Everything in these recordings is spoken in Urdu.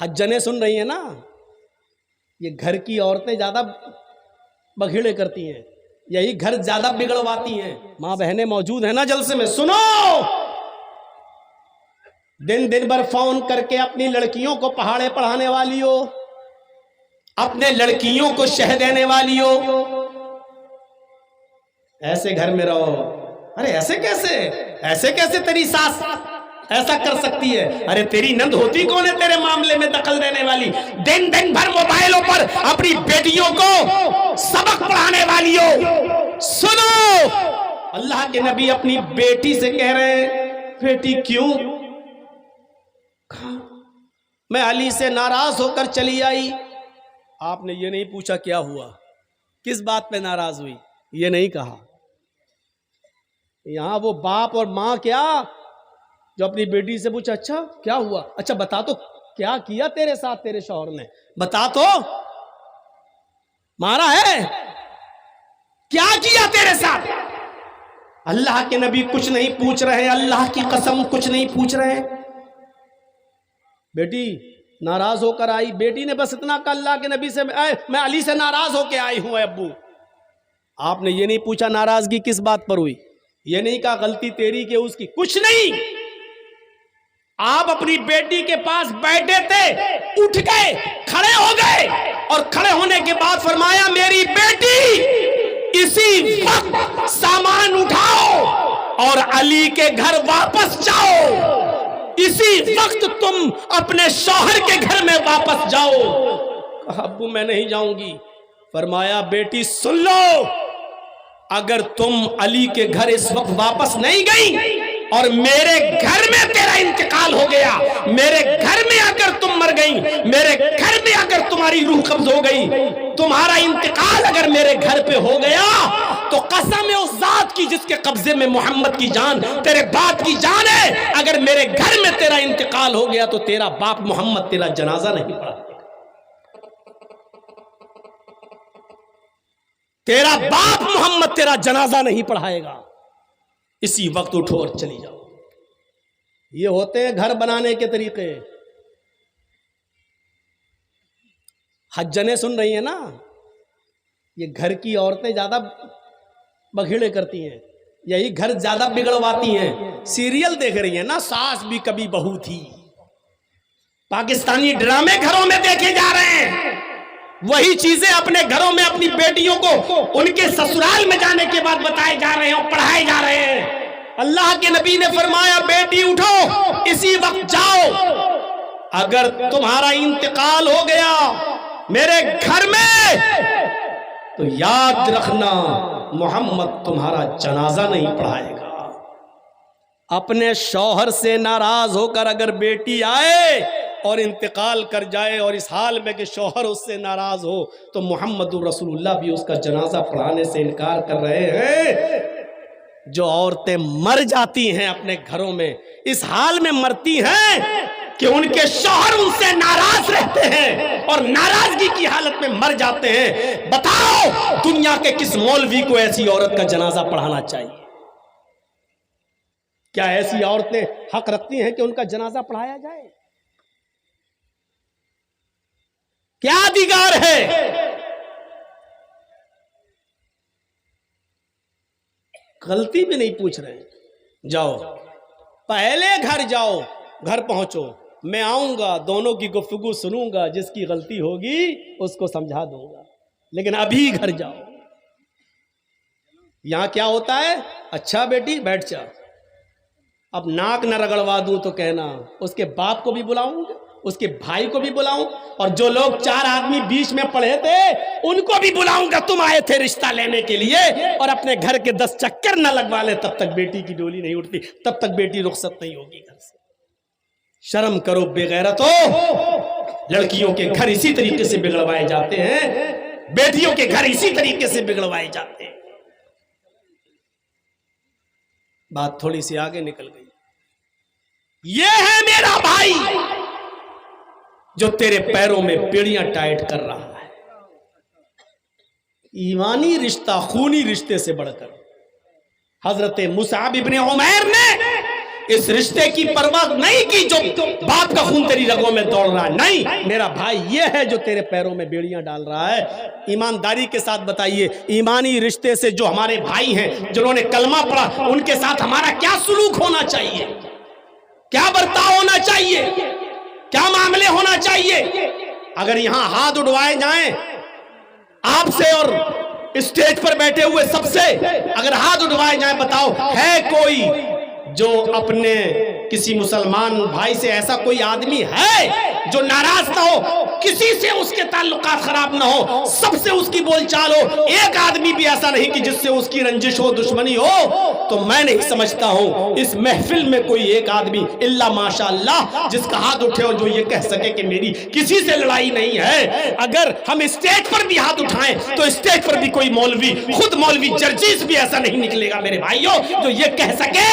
حجنے سن رہی ہیں نا؟ یہ گھر کی عورتیں زیادہ بگھیڑے کرتی ہیں، یہی گھر زیادہ بگڑواتی ہیں۔ ماں بہنیں موجود ہیں نا جلسے میں، سنو۔ دن بھر فون کر کے اپنی لڑکیوں کو پہاڑے پڑھانے والی ہو، اپنے لڑکیوں کو شہ دینے والی ہو، ایسے گھر میں رہو۔ ارے ایسے کیسے تیری ساس ایسا کر سکتی ہے؟ ارے تیری نند ہوتی کون ہے تیرے معاملے میں دخل دینے والی؟ دن بھر موبائلوں پر اپنی بیٹیوں کو سبق پڑھانے والی ہو۔ سنو، اللہ کے نبی اپنی بیٹی سے کہہ رہے ہیں، بیٹی کیوں؟ میں علی سے ناراض ہو کر چلی آئی۔ آپ نے یہ نہیں پوچھا کیا ہوا، کس بات پہ ناراض ہوئی، یہ نہیں کہا۔ یہاں وہ باپ اور ماں کیا جو اپنی بیٹی سے پوچھا، اچھا کیا ہوا، اچھا بتا تو کیا کیا تیرے ساتھ تیرے شوہر نے، بتا تو، مارا ہے، کیا کیا تیرے ساتھ؟ اللہ کے نبی کچھ نہیں پوچھ رہے، اللہ کی قسم کچھ نہیں پوچھ رہے۔ بیٹی ناراض ہو کر آئی، بیٹی نے بس اتنا کہا اللہ کے نبی سے، میں علی سے ناراض ہو کے آئی ہوں ابو۔ آپ نے یہ نہیں پوچھا ناراضگی کس بات پر ہوئی، یہ نہیں کہا غلطی تیری کہ اس کی، کچھ نہیں۔ آپ اپنی بیٹی کے پاس بیٹھے تھے، اٹھ گئے، کھڑے ہو گئے، اور کھڑے ہونے کے بعد فرمایا، میری بیٹی اسی وقت سامان اٹھاؤ اور علی کے گھر واپس جاؤ، اسی وقت تم اپنے شوہر کے گھر میں واپس جاؤ۔ کہا ابو میں نہیں جاؤں گی۔ فرمایا بیٹی سن لو، اگر تم علی کے گھر اس وقت واپس نہیں گئی اور میرے گھر میں تیرا انتقال ہو گیا، میرے گھر میں اگر تم مر گئی، میرے گھر میں اگر تمہاری روح قبض ہو گئی، تمہارا انتقال اگر میرے گھر پہ ہو گیا، تو قسم ہے اس ذات کی جس کے قبضے میں محمد کی جان، تیرے باپ کی جان ہے، اگر میرے گھر میں تیرا انتقال ہو گیا تو تیرا باپ محمد تیرا جنازہ نہیں پڑھا، تیرا باپ محمد تیرا جنازہ نہیں پڑھائے گا، اسی وقت اٹھو اور چلی جاؤ۔ یہ ہوتے ہیں گھر بنانے کے طریقے۔ حجنے سن رہی ہیں نا؟ یہ گھر کی عورتیں زیادہ بگھیڑے کرتی ہیں، یہی گھر زیادہ بگڑواتی ہیں۔ سیریل دیکھ رہی ہیں نا، ساس بھی کبھی بہو تھی، پاکستانی ڈرامے گھروں میں دیکھے جا رہے ہیں، وہی چیزیں اپنے گھروں میں اپنی بیٹیوں کو ان کے سسرال میں جانے کے بعد بتائے جا رہے ہیں اور پڑھائے جا رہے ہیں۔ اللہ کے نبی نے فرمایا بیٹی اٹھو، اسی وقت جاؤ، اگر تمہارا انتقال ہو گیا میرے گھر میں تو یاد رکھنا محمد تمہارا جنازہ نہیں پڑھائے گا۔ اپنے شوہر سے ناراض ہو کر اگر بیٹی آئے اور انتقال کر جائے اور اس حال میں کہ شوہر اس سے ناراض ہو، تو محمد رسول اللہ بھی اس کا جنازہ پڑھانے سے انکار کر رہے ہیں۔ جو عورتیں مر جاتی ہیں اپنے گھروں میں، اس حال میں مرتی ہیں کہ ان کے شوہر ان سے ناراض رہتے ہیں اور ناراضگی کی حالت میں مر جاتے ہیں، بتاؤ دنیا کے کس مولوی کو ایسی عورت کا جنازہ پڑھانا چاہیے؟ کیا ایسی عورتیں حق رکھتی ہیں کہ ان کا جنازہ پڑھایا جائے؟ کیا ادھیکار ہے؟ غلطی بھی نہیں پوچھ رہے۔ جاؤ پہلے گھر جاؤ، گھر پہنچو، میں آؤں گا، دونوں کی گفتگو سنوں گا، جس کی غلطی ہوگی اس کو سمجھا دوں گا، لیکن ابھی گھر جاؤ۔ یہاں کیا ہوتا ہے، اچھا بیٹی بیٹھ جا، اب ناک نہ رگڑوا دوں تو کہنا، اس کے باپ کو بھی بلاؤں گا، اس کے بھائی کو بھی بلاؤں، اور جو لوگ 4 آدمی بیچ میں پڑے تھے ان کو بھی بلاؤں گا، تم آئے تھے رشتہ لینے کے لیے، اور اپنے گھر کے 10 چکر نہ لگوا لے تب تک بیٹی کی ڈولی نہیں اٹھتی، تب تک بیٹی رخصت نہیں ہوگی گھر سے۔ شرم کرو بے غیرتو، لڑکیوں کے گھر اسی طریقے سے بگڑوائے جاتے ہیں، بیٹیوں کے گھر اسی طریقے سے بگڑوائے جاتے ہیں۔ بات تھوڑی سی آگے نکل گئی۔ یہ ہے میرا بھائی جو تیرے پیروں میں بیڑیاں ٹائٹ کر رہا ہے، ایمانی رشتہ خونی رشتے سے بڑھ کر۔ حضرت مصعب ابن عمیر نے اس رشتے کی پرواہ نہیں کی جو باپ کا خون تیری رگوں میں دوڑ رہا ہے. نہیں، میرا بھائی یہ ہے جو تیرے پیروں میں بیڑیاں ڈال رہا ہے. ایمانداری کے ساتھ بتائیے، ایمانی رشتے سے جو ہمارے بھائی ہیں جنہوں نے کلمہ پڑھا، ان کے ساتھ ہمارا کیا سلوک ہونا چاہیے، کیا برتاؤ ہونا چاہیے، کیا معاملے ہونا چاہیے؟ اگر یہاں ہاتھ اٹھوائے جائیں آپ سے اور اسٹیج پر بیٹھے ہوئے سب سے، اگر ہاتھ اٹھوائے جائیں، بتاؤ ہے کوئی جو اپنے کسی مسلمان بھائی سے ایسا کوئی آدمی ہے جو ناراض نہ ہو، کسی سے اس کے تعلقات خراب نہ ہو، سب سے اس کی بول چال ہو، ایک آدمی بھی ایسا نہیں کہ جس سے اس کی رنجش ہو، دشمنی ہو؟ تو میں نہیں سمجھتا ہوں اس محفل میں کوئی ایک آدمی الا ماشاء اللہ جس کا ہاتھ اٹھے اور جو یہ کہہ سکے کہ میری کسی سے لڑائی نہیں ہے. اگر ہم اسٹیج پر بھی ہاتھ اٹھائیں تو اسٹیج پر بھی کوئی مولوی، خود مولوی جرجیس بھی ایسا نہیں نکلے گا میرے بھائیوں جو یہ کہہ سکے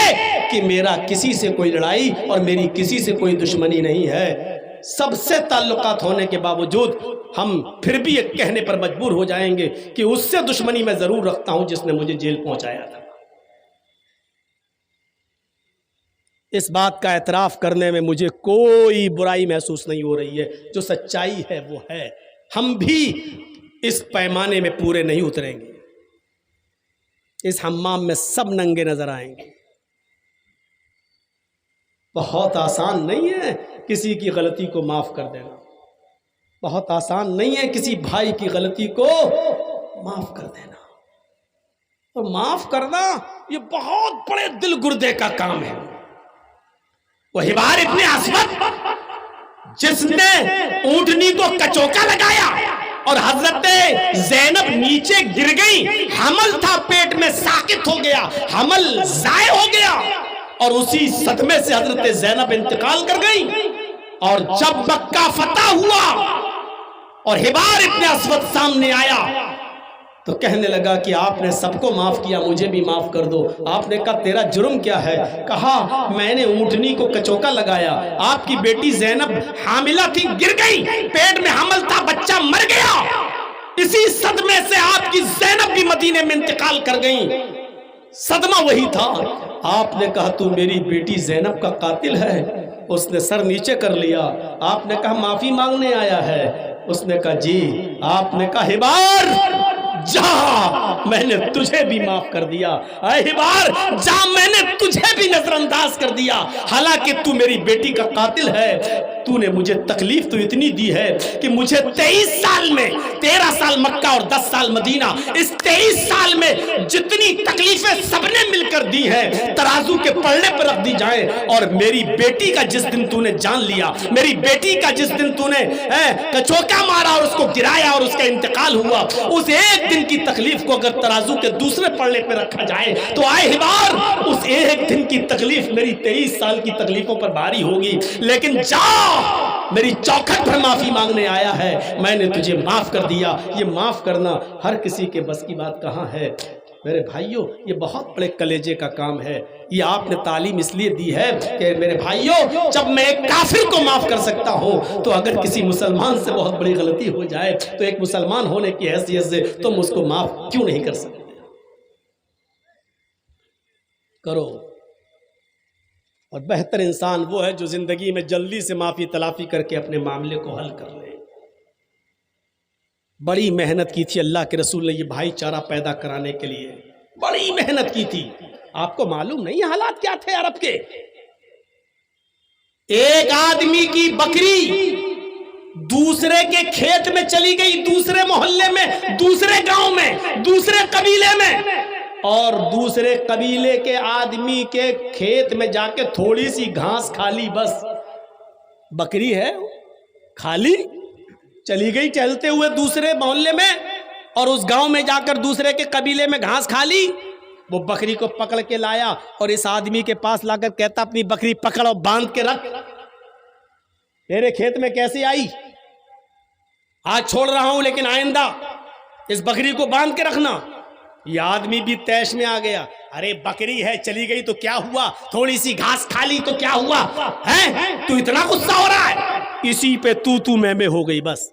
کہ میرا کسی سے کوئی لڑائی اور میری کسی سے کوئی دشمنی نہیں ہے. سب سے تعلقات ہونے کے باوجود ہم پھر بھی ایک کہنے پر مجبور ہو جائیں گے کہ اس سے دشمنی میں ضرور رکھتا ہوں جس نے مجھے جیل پہنچایا تھا. اس بات کا اعتراف کرنے میں مجھے کوئی برائی محسوس نہیں ہو رہی ہے. جو سچائی ہے وہ ہے. ہم بھی اس پیمانے میں پورے نہیں اتریں گے. اس حمام میں سب ننگے نظر آئیں گے. بہت آسان نہیں ہے کسی کی غلطی کو معاف کر دینا. بہت آسان نہیں ہے کسی بھائی کی غلطی کو معاف کر دینا. اور معاف کرنا یہ بہت بڑے دل گردے کا کام ہے. وہ حبار ابن اسود جس نے اونٹنی کو کچوکا لگایا اور حضرت زینب نیچے گر گئی، حمل تھا پیٹ میں، ساقط ہو گیا، حمل ضائع ہو گیا، اور اسی صدمے سے حضرت زینب انتقال کر گئی. اور جب مکہ فتح ہوا اور حبار ابن اسود سامنے آیا تو کہنے لگا کہ آپ نے سب کو معاف کیا، مجھے بھی معاف کر دو. آپ نے کہا تیرا جرم کیا ہے؟ کہا میں نے اونٹنی کو کچوکا لگایا، آپ کی بیٹی زینب حاملہ تھی، گر گئی، پیٹ میں حمل تھا، بچہ مر گیا، اسی صدمے سے آپ کی زینب بھی مدینے میں انتقال کر گئی. صدمہ وہی تھا. آپ نے کہا تو میری بیٹی زینب کا قاتل ہے؟ اس نے سر نیچے کر لیا. آپ نے کہا معافی مانگنے آیا ہے؟ اس نے کہا جی. آپ نے کہا حبار جا، میں نے تجھے بھی معاف کر دیا. اے حبار جا، میں نے تجھے بھی نظر انداز کر دیا. حالانکہ تو میری بیٹی کا قاتل ہے، تو نے مجھے تکلیف تو اتنی دی ہے کہ مجھے 23 سال میں 13 سال مکہ اور 10 سال مدینہ، اس 23 سال میں جتنی تکلیفیں سب نے مل کر دی ہیں ترازو کے پلڑے پر رکھ دی جائیں. اور میری بیٹی کا جس دن تو نے جان لیا، میری بیٹی کا جس دن تو نے کچوکا مارا اور اس کو گرایا اور اس کا انتقال ہوا، اس ایک دن کی تکلیف کو اگر ترازو کے دوسرے پلڑے پہ رکھا جائے تو آئے حبار اس ایک دن کی تکلیف میری 23 سال کی تکلیفوں پر بھاری ہوگی. لیکن جا، میری چوکھٹ پر معافی مانگنے آیا ہے، میں نے تجھے معاف کر دیا. یہ معاف کرنا ہر کسی کے بس کی بات کہاں ہے میرے بھائیوں. یہ بہت بڑے کلیجے کا کام ہے. یہ آپ نے تعلیم اس لیے دی ہے کہ میرے بھائیوں جب میں ایک کافر کو معاف کر سکتا ہوں تو اگر کسی مسلمان سے بہت بڑی غلطی ہو جائے تو ایک مسلمان ہونے کی حیثیت سے تم اس کو معاف کیوں نہیں کر سکتے؟ کرو. اور بہتر انسان وہ ہے جو زندگی میں جلدی سے معافی تلافی کر کے اپنے معاملے کو حل کر لے. بڑی محنت کی تھی اللہ کے رسول نے یہ بھائی چارہ پیدا کرانے کے لیے، بڑی محنت کی تھی. آپ کو معلوم نہیں حالات کیا تھے عرب کے؟ ایک آدمی کی بکری دوسرے کے کھیت میں چلی گئی، دوسرے محلے میں، دوسرے گاؤں میں، دوسرے قبیلے میں، اور دوسرے قبیلے کے آدمی کے کھیت میں جا کے تھوڑی سی گھاس کھا لی. بس بکری ہے کھا لی، چلی گئی چلتے ہوئے دوسرے محلے میں اور اس گاؤں میں جا کر دوسرے کے قبیلے میں گھاس کھا لی. وہ بکری کو پکڑ کے لایا اور اس آدمی کے پاس لا کر کہتا اپنی بکری پکڑ اور باندھ کے رکھ. میرے کھیت میں کیسے آئی؟ آج چھوڑ رہا ہوں لیکن آئندہ اس بکری کو باندھ کے رکھنا. یہ آدمی بھی تیش میں آ گیا. ارے بکری ہے چلی گئی تو کیا ہوا، تھوڑی سی گھاس کھا لی تو کیا ہوا ہے؟ تو اتنا غصہ ہو رہا ہے؟ اسی پہ تو میں ہو گئی. بس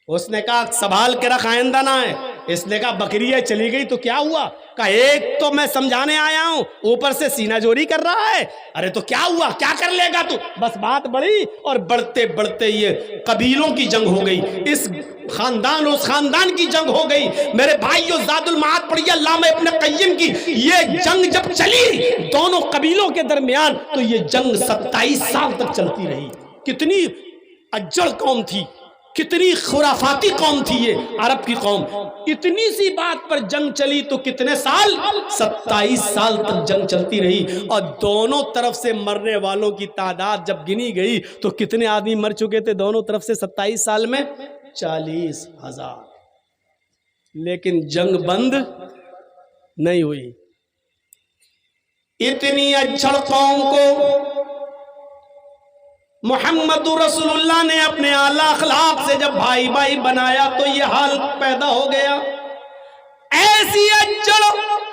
اس نے کہا سنبھال کے رکھ آئندہ نہ ہے. اس نے کہا بکریاں چلی گئی تو کیا ہوا؟ کہا ایک تو میں سمجھانے آیا ہوں، اوپر سے سینہ جوری کر رہا ہے۔ ارے تو کیا ہوا، کیا کر لے گا تو؟ بس بات بڑھی اور بڑھتے بڑھتے یہ قبیلوں کی جنگ ہو گئی، اس خاندان اس خاندان کی جنگ ہو گئی۔ میرے بھائیو زاد المعاد پڑھیے علامہ ابن قیم کی، یہ جنگ جب چلی دونوں قبیلوں کے درمیان تو یہ جنگ 27 سال تک چلتی رہی۔ کتنی اجڑ قوم تھی، کتنی خرافاتی قوم تھی یہ عرب کی قوم، اتنی سی بات پر جنگ چلی تو کتنے سال؟ 27 سال تک جنگ چلتی رہی، اور دونوں طرف سے مرنے والوں کی تعداد جب گنی گئی تو کتنے آدمی مر چکے تھے دونوں طرف سے 27 سال میں؟ 40,000۔ لیکن جنگ بند نہیں ہوئی۔ اتنی اجڑ قوم کو محمد رسول اللہ نے اپنے اعلیٰ اخلاق سے جب بھائی بھائی بنایا تو یہ حال پیدا ہو گیا۔ ایسی اجڑ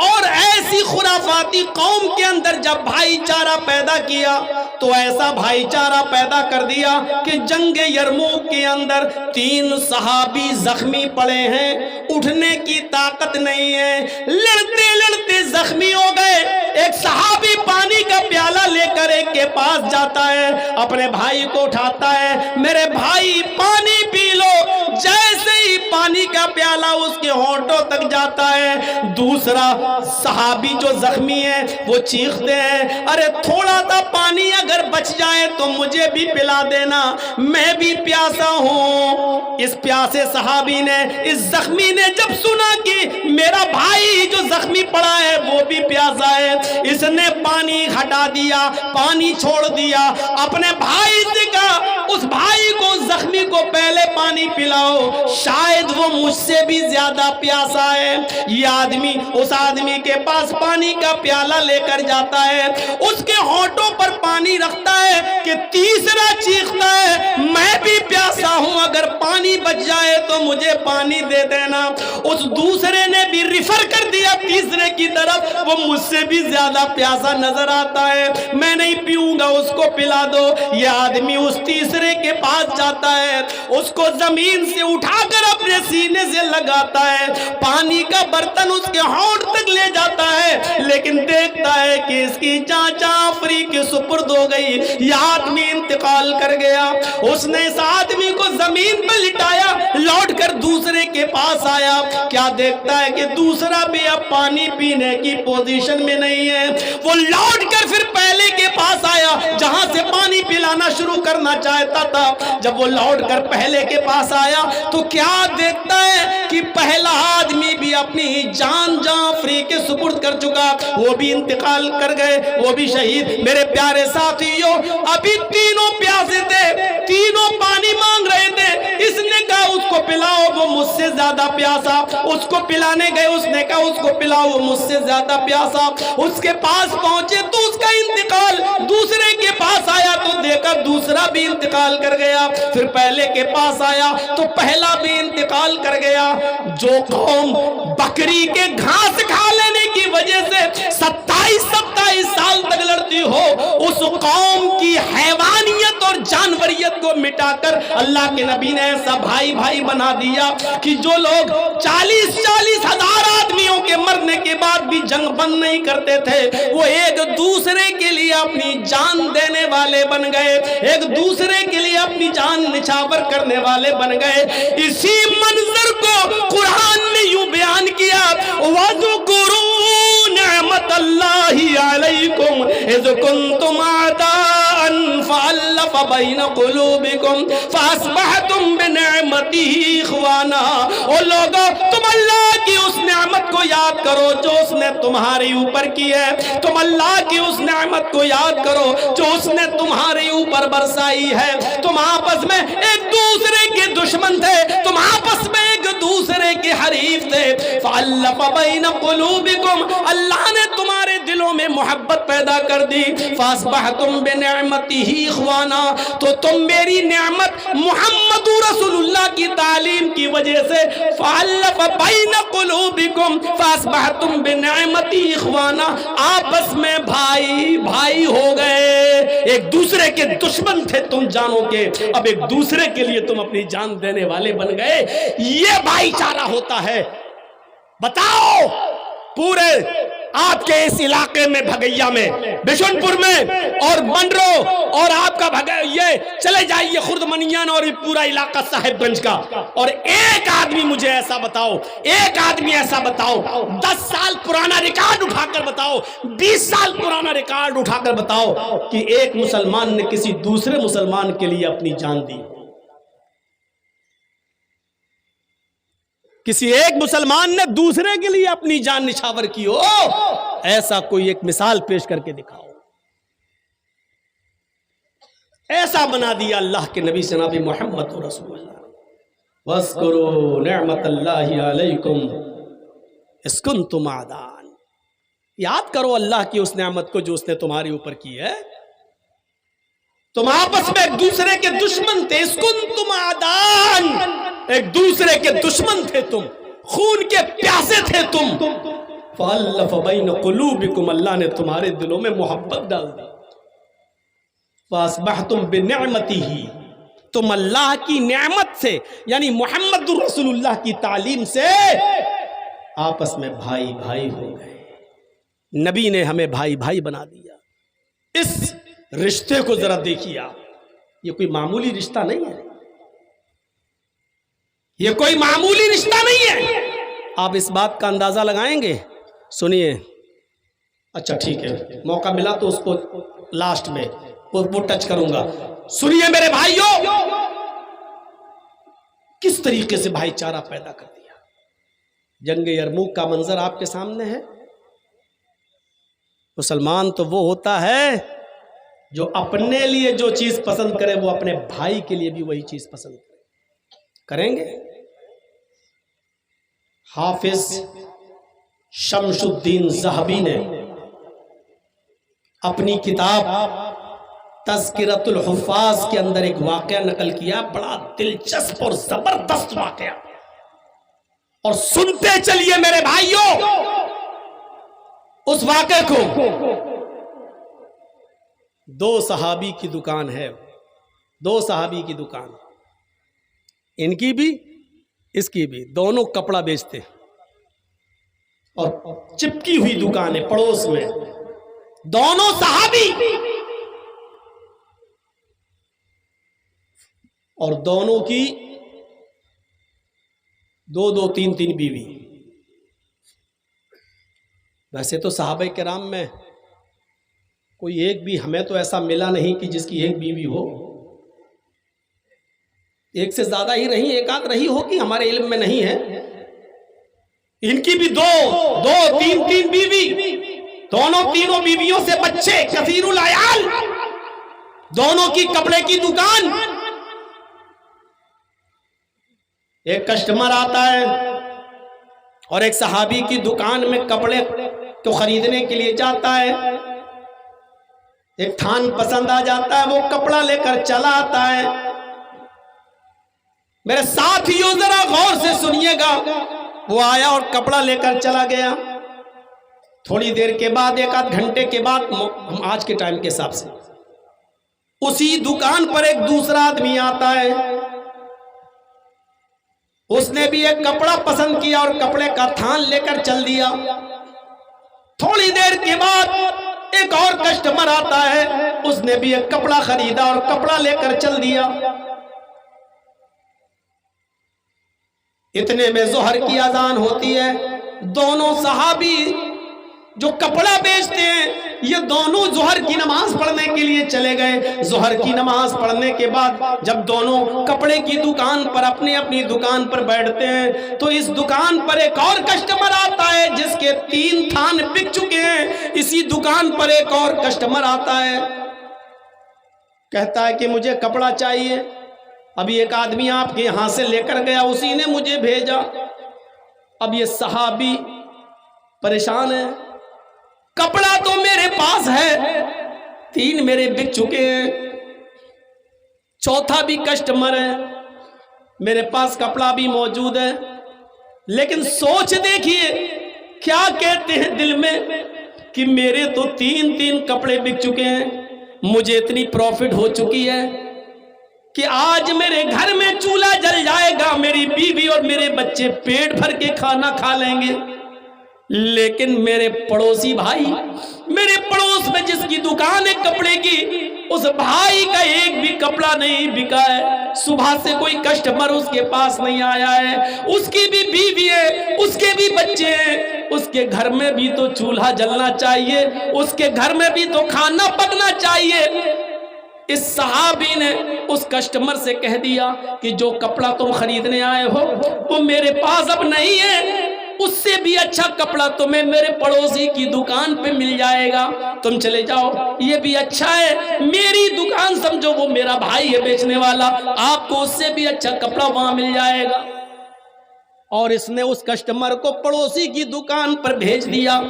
اور ایسی خرافاتی قوم کے اندر جب بھائی چارہ پیدا کیا تو ایسا بھائی چارہ پیدا کر دیا کہ جنگ یرموک کے اندر 3 صحابی زخمی پڑے ہیں، اٹھنے کی طاقت نہیں ہے، لڑتے لڑتے زخمی ہو گئے۔ ایک صحابی پانی کا پیالہ لے کر ایک کے پاس جاتا ہے، اپنے بھائی کو اٹھاتا ہے، میرے بھائی پانی پی لو۔ جیسے ہی پانی کا پیالہ اس کے ہونٹوں تک جاتا ہے، دوسرا صحابی جو زخمی ہے وہ چیختے ہیں، ارے تھوڑا سا پانی اگر بچ جائے تو مجھے بھی پلا دینا، میں بھی پیاسا ہوں۔ اس پیاسے صحابی نے، اس زخمی نے جب سنا کہ میرا بھائی جو زخمی پڑا ہے وہ بھی پیاسا ہے، اس نے پانی ہٹا دیا، پانی چھوڑ دیا، اپنے بھائی سے کہا اس بھائی کو زخمی کو پہلے پانی پلاؤ، شاید وہ مجھ سے بھی زیادہ پیاسا ہے۔ یہ آدمی اس آدمی کے پاس پانی کا پیالہ لے کر جاتا ہے، اس کے ہونٹوں پر پانی رکھتا ہے کہ تیسرا چیختا ہے میں بھی پیاسا ہوں، اگر پانی بچ جائے تو مجھے پانی دے دینا۔ اس دوسرے نے بھی ریفر کر دیا تیسرے کی طرف، وہ مجھ سے بھی زیادہ پیاسا نظر آتا ہے، میں نہیں پیوں گا، اس کو پلا دو۔ یہ آدمی اس تیسرے کے پاس جاتا ہے، اس کو زمین سے اٹھا کر اپنے سینے سے لگاتا ہے، پانی کا برتن اس کے ہونٹ تک لے جاتا ہے، لیکن دیکھتا ہے کہ اس کی جان جعفری کے سپرد ہو گئی، یہ آدمی انتقال کر گیا۔ اس نے اس آدمی کو زمین پر لٹایا، لوٹ کر دوسرے کے پاس آیا، کیا دیکھتا ہے کہ دوسرا بھی اب پانی پینے کی پوزیشن میں نہیں ہے۔ وہ لوٹ کر پھر پہلے کے پاس آیا جہاں سے پانی پلانا شروع کرنا چاہتا تھا۔ جب وہ لوٹ کر پہلے کے پاس آیا تو کیا دیکھتا ہے کہ پہلا آدمی بھی اپنی جان جعفری کے سپرد کر چکا، وہ بھی انتقال کر گئے، وہ بھی شہید۔ میرے پیارے ساتھیوں، ابھی تینوں پیاسے تھے، تینوں پانی مانگ رہے تھے، اس نے کہا اس کو پلاؤ، وہ مجھ سے زیادہ پیاسا، اس کو پلانے گئے، اس نے کہا اس کو پلاؤ، وہ مجھ سے زیادہ پیاسا۔ اس کے پاس پہنچے تو اس کا انتقال، دوسرے کے پاس آیا تو دیکھا دوسرا بھی انتقال کر گیا، پھر پہلے کے پاس آیا تو پہلا بھی انتقال کر گیا۔ جو قوم بکری کے گھاس کھا لینے کی وجہ سے 27 سال تک لڑتی ہو، اس قوم کی حیوانیت اور جانوریت کو مٹا کر اللہ کے نبی نے ایسا بھائی بھائی بنا دیا کہ جو لوگ 40 ہزار آدمیوں کے مرنے کے بعد بھی جنگ بند نہیں کرتے تھے، وہ ایک دوسرے کے لیے اپنی جان دینے والے بن گئے، ایک دوسرے کے لیے اپنی جان نچھاور کرنے والے بن گئے۔ اسی منظر کو قرآن نے یوں بیان کیا، وَذْكُرُوا نِعْمَةَ اللَّهِ عَلَيْكُمْ إِذْ كُنْتُمْ أَعْدَاءً فَأَلَّفَ بَيْنَ قُلُوبِكُمْ فَأَصْبَحْتُمْ بِنِعْمَتِهِ إِخْوَانًا۔ او لوگو، تم اللہ کی اس نعمت کو یاد کرو جو اس نے تمہارے اوپر کی ہے، تم اللہ کی اس نعمت کو یاد کرو جو اس نے تمہارے اوپر برسائی ہے۔ تم آپس میں ایک دوسرے کے دشمن تھے، تم آپس میں ایک دوسرے کے حریف تھے، فَأَلَّفَ بَيْنَ قُلُوبِكُمْ، اللہ نے تمہارے دلوں میں محبت پیدا کر دی، فَأَصْبَحْتُمْ بِنِعْمَتِهِ إِخْوَانًا، تو تم میری نعمت محمد رسول اللہ کی تعلیم کی وجہ سے فَأَلَّفَ بَيْنَ قُلُوبِكُمْ فَأَصْبَحْتُمْ بِنِعْمَتِهِ إِخْوَانًا، آپس میں بھائی بھائی ہو گئے، ایک دوسرے کے دشمن تھے تم جانو کے، اب ایک دوسرے کے لیے تم اپنی جان دینے والے بن گئے۔ یہ بھائی چارہ ہوتا ہے، بتاؤ پورے آپ کے اس علاقے میں بھگیا میں بشن پور میں اور منڈرو اور آپ کا یہ چلے جائیے خرد منیان اور پورا علاقہ صاحب گنج کا، اور ایک آدمی مجھے ایسا بتاؤ، ایک آدمی ایسا بتاؤ، 10 سال پرانا ریکارڈ اٹھا کر بتاؤ، 20 سال پرانا ریکارڈ اٹھا کر بتاؤ کہ ایک مسلمان نے کسی دوسرے مسلمان کے لیے اپنی جان دی، کسی ایک مسلمان نے دوسرے کے لیے اپنی جان نچھاور کی ہو، ایسا کوئی ایک مثال پیش کر کے دکھاؤ۔ ایسا بنا دیا اللہ کے نبی جناب محمد رسول اللہ۔ وَاذْكُرُوا نِعْمَةَ اللَّهِ عَلَيْكُمْ إِذْ كُنْتُمْ أَعْدَاءً، یاد کرو اللہ کی اس نعمت کو جو اس نے تمہارے اوپر کی ہے، تم آپس میں ایک دوسرے کے دشمن تھے، اِذْ كُنْتُمْ أَعْدَاءً، ایک دوسرے کے دشمن تھے تم، خون کے پیاسے تھے تم، فَأَلَّفَ بَيْنَ قُلُوبِكُمْ، اللہ نے تمہارے دلوں میں محبت ڈال دی، فَأَصْبَحْتُمْ بِنِعْمَتِهِ، تم اللہ کی نعمت سے یعنی محمد رسول اللہ کی تعلیم سے آپس میں بھائی بھائی ہو گئے۔ نبی نے ہمیں بھائی بھائی بنا دیا۔ اس رشتے کو ذرا دیکھیے آپ، یہ کوئی معمولی رشتہ نہیں ہے، یہ کوئی معمولی رشتہ نہیں ہے۔ آپ اس بات کا اندازہ لگائیں گے؟ سنیے، اچھا ٹھیک ہے، موقع ملا تو اس کو لاسٹ میں وہ ٹچ کروں گا۔ سنیے میرے بھائیوں، کس طریقے سے بھائی چارہ پیدا کر دیا۔ جنگ یرموک کا منظر آپ کے سامنے ہے۔ مسلمان تو وہ ہوتا ہے جو اپنے لیے جو چیز پسند کرے وہ اپنے بھائی کے لیے بھی وہی چیز پسند کریں گے۔ حافظ شمس الدین ذہبی نے اپنی کتاب تذکرۃ الحفاظ کے اندر ایک واقعہ نقل کیا، بڑا دلچسپ اور زبردست واقعہ، اور سنتے چلیے میرے بھائیوں اس واقعے کو۔ 2 صحابی کی دکان ہے، 2 صحابی کی دکان، ان کی بھی اس کی بھی، دونوں کپڑا بیچتے ہیں، اور چپکی ہوئی دکان ہے پڑوس میں، دونوں صحابی، اور دونوں کی 2 3 بیوی۔ ویسے تو صحابہ کرام میں کوئی ایک بھی ہمیں تو ایسا ملا نہیں کہ جس کی ایک بیوی ہو، ایک سے زیادہ ہی رہی، ایک آدھ رہی ہو کہ ہمارے علم میں نہیں ہے۔ ان کی بھی 2 3 بیوی، دونوں تینوں بیویوں سے بچے، کثیر العیال، دونوں کی کپڑے کی دکان۔ ایک کسٹمر آتا ہے اور ایک صحابی کی دکان میں کپڑے کو خریدنے کے لیے جاتا ہے، ایک تھان پسند آ جاتا ہے، وہ کپڑا لے کر چلا آتا ہے۔ میرے ساتھیوں ذرا غور سے سنیے گا، وہ آیا اور کپڑا لے کر چلا گیا۔ تھوڑی دیر کے بعد، 1 گھنٹے کے بعد، ہم آج کے ٹائم کے حساب سے، اسی دکان پر ایک دوسرا آدمی آتا ہے، اس نے بھی ایک کپڑا پسند کیا اور کپڑے کا تھان لے کر چل دیا۔ تھوڑی دیر کے بعد ایک اور کسٹمر آتا ہے، اس نے بھی ایک کپڑا خریدا اور کپڑا لے کر چل دیا۔ اتنے میں ظہر کی اذان ہوتی ہے۔ دونوں صحابی جو کپڑا بیچتے ہیں، یہ دونوں ظہر کی نماز پڑھنے کے لیے چلے گئے۔ ظہر کی نماز پڑھنے کے بعد جب دونوں کپڑے کی دکان پر اپنی دکان پر بیٹھتے ہیں تو اس دکان پر ایک اور کسٹمر آتا ہے جس کے 3 تھان بک چکے ہیں۔ اسی دکان پر ایک اور کسٹمر آتا ہے، کہتا ہے کہ مجھے کپڑا چاہیے، ابھی ایک آدمی آپ کے یہاں سے لے کر گیا، اسی نے مجھے بھیجا۔ اب یہ صحابی پریشان ہے، کپڑا تو میرے پاس ہے، 3 میرے بک چکے ہیں، 4تھا بھی کسٹمر ہے، میرے پاس کپڑا بھی موجود ہے، لیکن سوچ دیکھیے کیا کہتے ہیں دل میں کہ میرے تو 3 کپڑے بک چکے ہیں، مجھے اتنی پروفٹ ہو چکی ہے کہ آج میرے گھر میں چولہا جل جائے گا، میری بیوی بیوی اور میرے بچے پیٹ بھر کے کھانا کھا لیں گے، لیکن میرے پڑوسی بھائی، میرے پڑوس میں جس کی دکان ہے کپڑے کی، اس بھائی کا ایک بھی کپڑا نہیں بکا ہے، صبح سے کوئی کسٹمر اس کے پاس نہیں آیا ہے، اس کی بھی بیوی ہے، اس کے بھی بچے ہیں، اس کے گھر میں بھی تو چولہا جلنا چاہیے، اس کے گھر میں بھی تو کھانا پکنا چاہیے۔ اس صحابی نے اس کسٹمر سے کہہ دیا کہ جو کپڑا تم خریدنے آئے ہو وہ میرے پاس اب نہیں ہے، اس سے بھی اچھا کپڑا تمہیں میرے پڑوسی کی دکان پہ مل جائے گا، تم چلے جاؤ، یہ بھی اچھا ہے، میری دکان سمجھو، وہ میرا بھائی ہے بیچنے والا، آپ کو اس سے بھی اچھا کپڑا وہاں مل جائے گا۔ اور اس نے اس کسٹمر کو پڑوسی کی دکان پر بھیج دیا،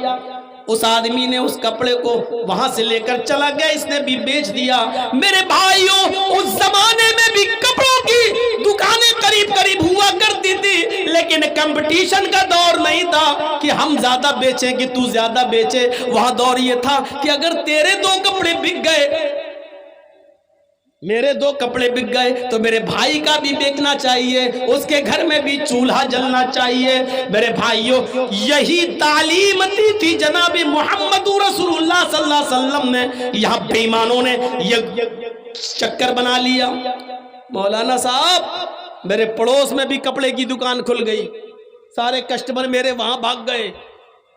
اس آدمی نے اس کپڑے کو وہاں سے لے کر چلا گیا، اس نے بھی بیچ دیا۔ میرے بھائیوں، اس زمانے میں بھی کپڑوں کی دکانیں قریب قریب ہوا کرتی تھی، لیکن کمپٹیشن کا دور نہیں تھا کہ ہم زیادہ بیچیں کہ تو زیادہ بیچے، وہاں دور یہ تھا کہ اگر تیرے 2 کپڑے بک گئے، میرے 2 کپڑے بک گئے تو میرے بھائی کا بھی بیچنا چاہیے، اس کے گھر میں بھی چولہا جلنا چاہیے۔ میرے بھائیوں، یہی تعلیم تھی جناب محمد رسول اللہ صلی اللہ علیہ وسلم نے۔ یہاں بے ایمانوں نے یہ چکر بنا لیا، مولانا صاحب میرے پڑوس میں بھی کپڑے کی دکان کھل گئی، سارے کسٹمر میرے وہاں بھاگ گئے،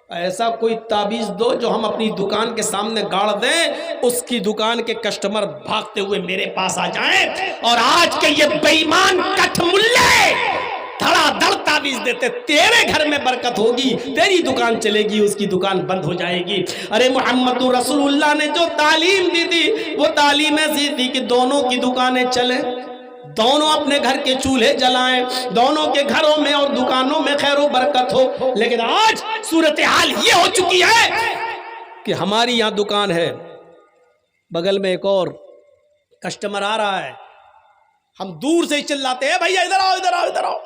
ایسا کوئی تعویذ دو جو ہم اپنی دکان کے سامنے گاڑ دیں، اس کی دکان کے کسٹمر بھاگتے ہوئے میرے پاس آ جائیں، اور آج کے یہ بے ایمان کٹھ ملے دھڑا دھڑ تعویذ دیتے، تیرے گھر میں برکت ہوگی، تیری دکان چلے گی، اس کی دکان بند ہو جائے گی۔ ارے محمد رسول اللہ نے جو تعلیم دی تھی وہ تعلیم ایسی تھی کہ دونوں کی دکانیں چلیں، دونوں اپنے گھر کے چولہے جلائیں، دونوں کے گھروں میں اور دکانوں میں خیر و برکت ہو۔ لیکن آج صورتحال یہ ہو چکی ہے کہ ہماری یہاں دکان ہے، بغل میں ایک اور کسٹمر آ رہا ہے، ہم دور سے ہی چلاتے ہیں، بھیا ادھر آؤ ادھر آؤ ادھر آؤ۔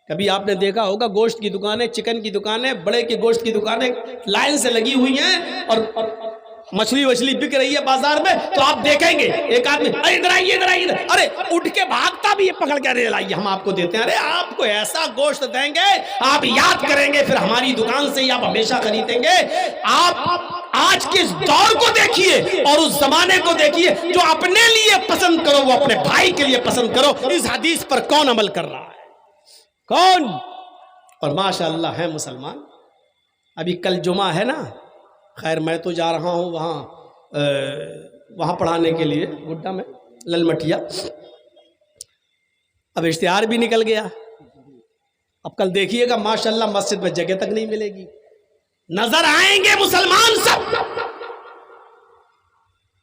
کبھی آپ نے دیکھا ہوگا گوشت کی دکانیں، چکن کی دکانیں، بڑے کے گوشت کی دکانیں لائن سے لگی ہوئی ہیں، اور مچھلی وچھلی بک رہی ہے بازار میں، تو آپ دیکھیں گے ایک آدمی ادھر آئیے ادھر آئیے، ارے اٹھ کے بھاگتا بھی، یہ پکڑ کے ارے لائیے ہم آپ کو دیتے ہیں، ارے آپ کو ایسا گوشت دیں گے آپ یاد کریں گے، پھر ہماری دکان سے ہی آپ ہمیشہ خریدیں گے۔ آپ آج کے اس دور کو دیکھیے اور اس زمانے کو دیکھیے، جو اپنے لیے پسند کرو وہ اپنے بھائی کے لیے پسند کرو۔ اس حدیث پر کون عمل کر رہا ہے؟ کون؟ اور ماشاءاللہ ہے مسلمان۔ ابھی کل جمعہ ہے نا، خیر میں تو جا رہا ہوں وہاں پڑھانے کے لیے گڈا میں لل مٹیا، اب اشتہار بھی نکل گیا، اب کل دیکھیے گا ماشاءاللہ مسجد میں جگہ تک نہیں ملے گی، نظر آئیں گے مسلمان سب۔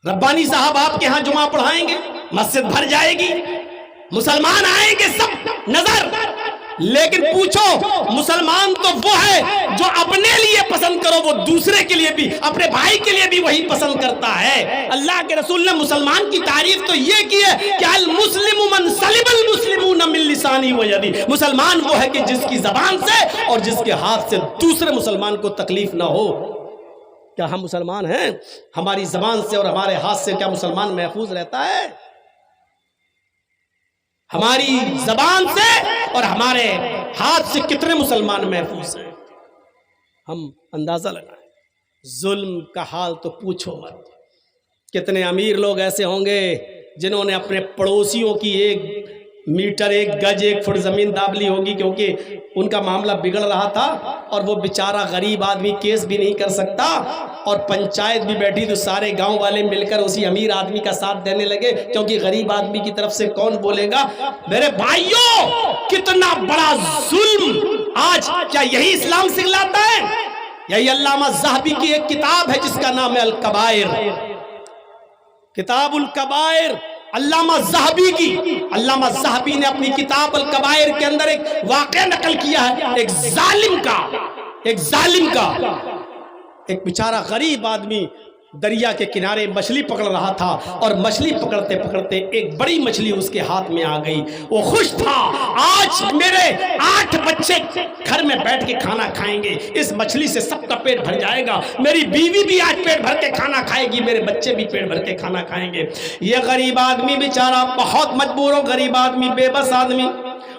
ربانی صاحب آپ کے ہاں جمعہ پڑھائیں گے، مسجد بھر جائے گی، مسلمان آئیں گے سب نظر، لیکن پوچھو مسلمان تو وہ ہے جو اپنے لیے پسند کرو وہ دوسرے کے لیے بھی، اپنے بھائی کے لیے بھی وہی پسند کرتا ہے۔ اللہ کے رسول نے مسلمان کی تعریف تو یہ کی ہے کہ المسلم من سلم المسلمون من لسانہ و یدہ، مسلمان وہ ہے کہ جس کی زبان سے اور جس کے ہاتھ سے دوسرے مسلمان کو تکلیف نہ ہو۔ کیا ہم مسلمان ہیں؟ ہماری زبان سے اور ہمارے ہاتھ سے کیا مسلمان محفوظ رہتا ہے؟ ہماری زبان سے اور ہمارے ہاتھ سے کتنے مسلمان محفوظ ہیں؟ ہم اندازہ لگائیں۔ ظلم کا حال تو پوچھو مت، کتنے امیر لوگ ایسے ہوں گے جنہوں نے اپنے پڑوسیوں کی 1 میٹر 1 گج 1 فٹ زمین داب لی ہوگی، کیونکہ ان کا معاملہ بگڑ رہا تھا اور وہ بیچارہ غریب آدمی کیس بھی نہیں کر سکتا، اور پنچایت بھی بیٹھی تو سارے گاؤں والے مل کر اسی امیر آدمی کا ساتھ دینے لگے، کیونکہ غریب آدمی کی طرف سے کون بولے گا؟ میرے بھائیوں، کتنا بڑا ظلم آج! کیا یہی اسلام سکھلاتا ہے؟ یہی علامہ ذہبی کی ایک کتاب ہے جس کا نام ہے الکبائر، کتاب الکبائر، علامہ ذہبی کی۔ علامہ ذہبی نے اپنی کتاب الکبائر کے اندر ایک واقعہ نقل کیا ہے، ایک ظالم کا ایک بیچارہ غریب آدمی دریا کے کنارے مچھلی پکڑ رہا تھا، اور مچھلی پکڑتے پکڑتے ایک بڑی مچھلی اس کے ہاتھ میں آ گئی، وہ خوش تھا، آج میرے 8 بچے گھر میں بیٹھ کے کھانا کھائیں گے، اس مچھلی سے سب کا پیٹ بھر جائے گا، میری بیوی بھی آج پیٹ بھر کے کھانا کھائے گی، میرے بچے بھی پیٹ بھر کے کھانا کھائیں گے۔ یہ غریب آدمی بیچارہ بہت مجبور ہو، غریب آدمی، بے بس آدمی،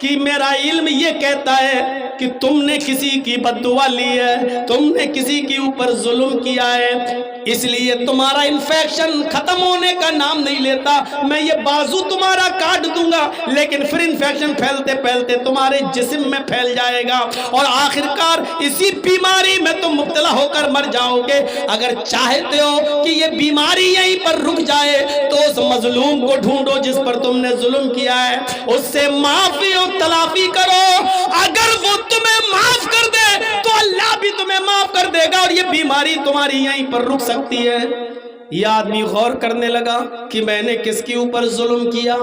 کہ میرا علم یہ کہتا ہے کہ تم نے کسی کی بد دعا لی ہے, تم نے کسی کے اوپر ظلم کیا ہے, اس لیے تمہارا انفیکشن ختم ہونے کا نام نہیں لیتا. میں یہ بازو تمہارا کاٹ دوں گا لیکن پھر انفیکشن پھیلتے پھیلتے تمہارے جسم میں پھیل جائے گا اور آخرکار اسی بیماری میں تم مبتلا ہو کر مر جاؤ گے. اگر چاہتے ہو کہ یہ بیماری یہیں پر رک جائے تو اس مظلوم کو ڈھونڈو جس پر تم نے ظلم کیا ہے, اس سے معافی اور تلافی کرو. اگر وہ تمہیں معاف کر دے تو اللہ بھی تمہیں معاف کر دے گا اور یہ بیماری تمہاری یہیں پر رک سکتی ہے. یہ آدمی غور کرنے لگا کہ میں نے کس کے اوپر ظلم کیا.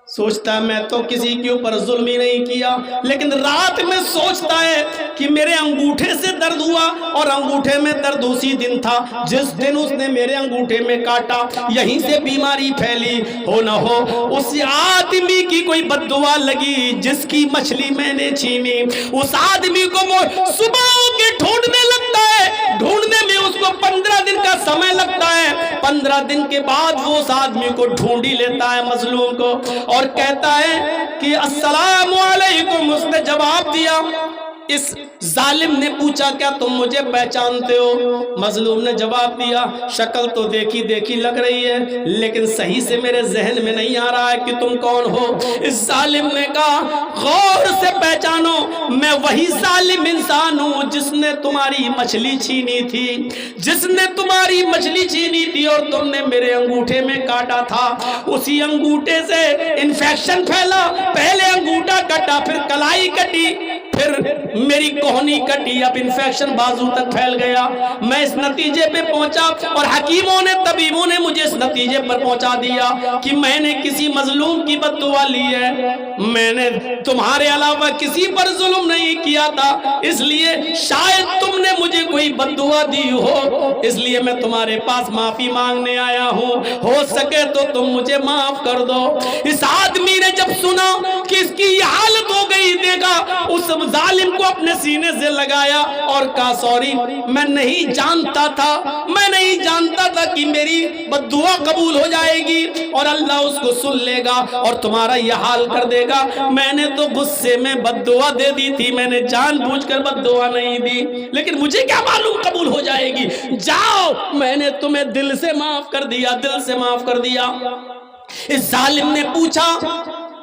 سوچتا ہے میں تو کسی کے اوپر ظلم ہی نہیں کیا, لیکن رات میں سوچتا ہے کہ میرے انگوٹھے سے درد ہوا اور انگوٹھے میں درد اسی دن تھا جس دن اس نے میرے انگوٹھے میں کاٹا, یہیں سے بیماری پھیلی. ہو نہ ہو اس آدمی کی کوئی بد دعا لگی جس کی مچھلی میں نے چھینی, اس آدمی کو وہ صبح کے ڈھونڈنے لگتا ہے, ڈھونڈنے میں اس کو 15 دن کا سمے لگتا ہے. 15 دن کے بعد وہ اس آدمی کو ڈھونڈ ہی لیتا ہے مظلوم کو اور کہتا ہے کہ السلام علیکم. اس نے جواب دیا. اس ظالم نے پوچھا کیا تم مجھے پہچانتے ہو؟ مظلوم نے جواب دیا شکل تو دیکھی دیکھی لگ رہی ہے لیکن صحیح سے میرے ذہن میں نہیں آ رہا ہے کہ تم کون ہو. اس ظالم نے کہا غور سے پہچانو, میں وہی ظالم انسان ہوں جس نے تمہاری مچھلی چھینی تھی, جس نے تمہاری مچھلی چھینی تھی اور تم نے میرے انگوٹھے میں کاٹا تھا. اسی انگوٹھے سے انفیکشن پھیلا, پہلے انگوٹھا کٹا, پھر کلائی کٹی, پھر میری کوہنی کٹی, اب انفیکشن بازو تک پھیل گیا. میں اس نتیجے پہ پہنچا اور حکیموں نے طبیبوں نے مجھے اس نتیجے پر پہنچا دیا کہ میں نے کسی مظلوم کی بد دعا لی ہے, میں نے تمہارے علاوہ کسی پر ظلم نہیں کیا تھا, اس لیے شاید تم نے مجھے کوئی بد دعا دی ہو, اس لیے میں تمہارے پاس معافی مانگنے آیا ہوں, ہو سکے تو تم مجھے معاف کر دو. اس آدمی نے جب سنا کہ اس کی یہ حالت ہو گئی, دیکھا اس ظالم کو اپنے سینے سے لگایا اور کہا سوری, میں نہیں جانتا تھا, میں نہیں جانتا تھا کہ میری بد دعا قبول ہو جائے گی اور اللہ اس کو سن لے گا اور تمہارا یہ حال کر دے گا. میں نے تو غصے میں بد دعا دے دی تھی, میں نے جان بوجھ کر بد دعا نہیں دی, لیکن مجھے کیا معلوم قبول ہو جائے گی. جاؤ, میں نے تمہیں دل سے معاف کر دیا, دل سے معاف کر دیا. اس ظالم نے پوچھا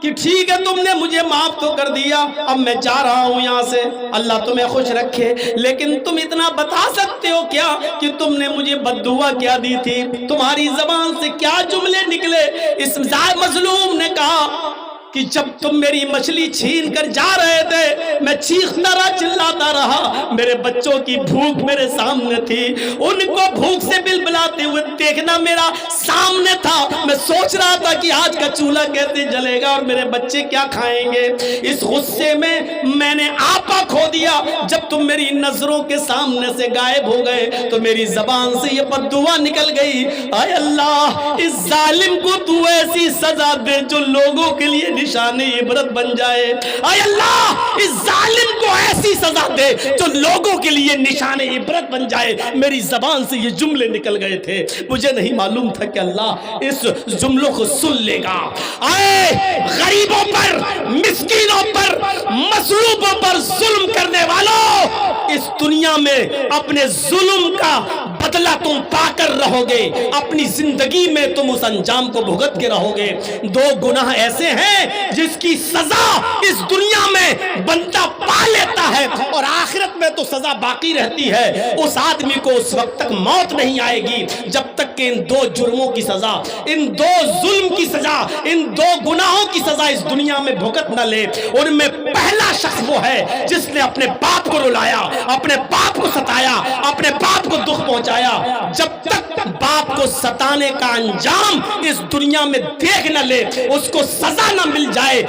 کہ ٹھیک ہے تم نے مجھے معاف تو کر دیا, اب میں جا رہا ہوں یہاں سے, اللہ تمہیں خوش رکھے, لیکن تم اتنا بتا سکتے ہو کیا کہ تم نے مجھے بد دعا کیا دی تھی, تمہاری زبان سے کیا جملے نکلے؟ اس مظلوم نے کہا کہ جب تم میری مچھلی چھین کر جا رہے تھے میں چیختا رہا, چلاتا رہا, میرے بچوں کی بھوک میرے سامنے تھی, ان کو بھوک سے بلبلاتے ہوئے دیکھنا میرا سامنے تھا, میں سوچ رہا تھا کہ آج کا چولہا کیسے جلے گا اور میرے بچے کیا کھائیں گے. اس غصے میں نے آپا کھو دیا, جب تم میری نظروں کے سامنے سے غائب ہو گئے تو میری زبان سے یہ بد دعا نکل گئی, اے اللہ اس ظالم کو تو ایسی سزا دے جو لوگوں کے لیے نشان عبرت بن جائے, اے اللہ اس ظالم کو ایسی سزا دے جو لوگوں کے لیے نشان عبرت بن جائے. میری زبان سے یہ جملے نکل گئے تھے, مجھے نہیں معلوم تھا کہ اللہ اس جملوں کو سن لے گا. اے غریبوں پر, مسکینوں پر, مظلوموں پر ظلم کرنے والوں, اس دنیا میں اپنے ظلم کا بدلہ تم پا کر رہو گے, اپنی زندگی میں تم اس انجام کو بھگت کے رہو گے. 2 گناہ ایسے ہیں جس کی سزا اس دنیا میں بندہ پا لیتا ہے اور آخرت میں تو سزا باقی رہتی ہے. اس آدمی کو اس وقت تک موت نہیں آئے گی جب تک کہ ان 2 جرموں کی سزا, ان 2 ظلم کی سزا, ان 2 گناہوں کی سزا اس دنیا میں بھگت نہ لے. ان میں پہلا شخص وہ ہے جس نے اپنے باپ کو رلایا, اپنے باپ کو ستایا, اپنے باپ کو دکھ پہنچایا. جب تک باپ کو ستانے کا انجام اس دنیا میں دیکھ نہ لے, اس کو سزا نہ مل جائے,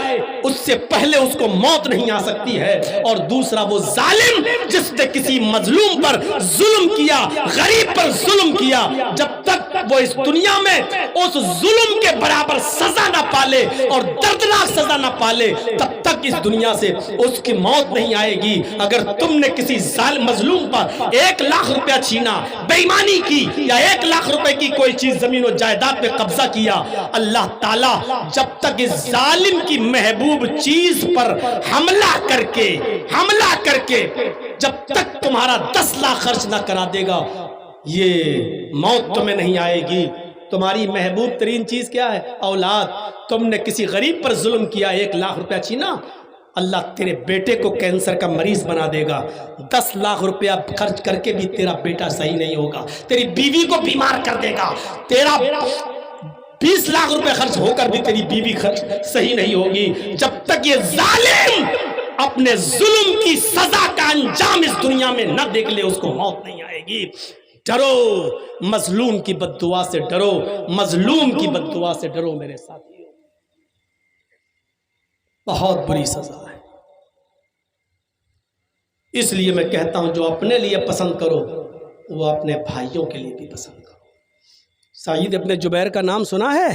اس سے پہلے اس کو موت نہیں آ سکتی ہے. اور دوسرا وہ ظالم جس نے کسی مظلوم پر ظلم کیا, غریب پر ظلم کیا, جب تک وہ اس دنیا میں اس ظلم کے برابر سزا نہ پالے اور دردناک سزا نہ پالے تب تک اس دنیا سے اس کی موت نہیں آئے گی۔ اگر تم نے کسی ظالم مظلوم پر 1 لاکھ روپیہ چھینا، بے ایمانی کی، یا 1 لاکھ روپے کی کوئی چیز زمین و جائیداد پہ قبضہ کیا، اللہ تعالیٰ جب تک اس ظالم کی محبوب چیز پر حملہ کر کے جب تک تمہارا 10 لاکھ خرچ نہ کرا دے گا، یہ موت تمہیں نہیں آئے گی۔ تمہاری محبوب ترین چیز کیا ہے؟ اولاد۔ تم نے کسی غریب پر ظلم کیا، 1 لاکھ روپیہ چھینا، اللہ تیرے بیٹے کو کینسر کا مریض بنا دے گا۔ 10 لاکھ روپیہ خرچ کر کے بھی تیرا بیٹا صحیح نہیں ہوگا، تیری بیوی کو بیمار کر دے گا، تیرا 20 لاکھ روپے خرچ ہو کر بھی تیری بیوی صحیح نہیں ہوگی۔ جب تک یہ ظالم اپنے ظلم کی سزا کا انجام اس دنیا میں نہ دیکھ لے، اس کو موت نہیں آئے گی۔ ڈرو، مظلوم کی بد دعا سے ڈرو، مظلوم کی بد دعا سے ڈرو میرے ساتھیو، بہت بری سزا ہے۔ اس لیے میں کہتا ہوں جو اپنے لیے پسند کرو وہ اپنے بھائیوں کے لیے بھی پسند کرو۔ سعید ابن جبیر کا نام سنا ہے؟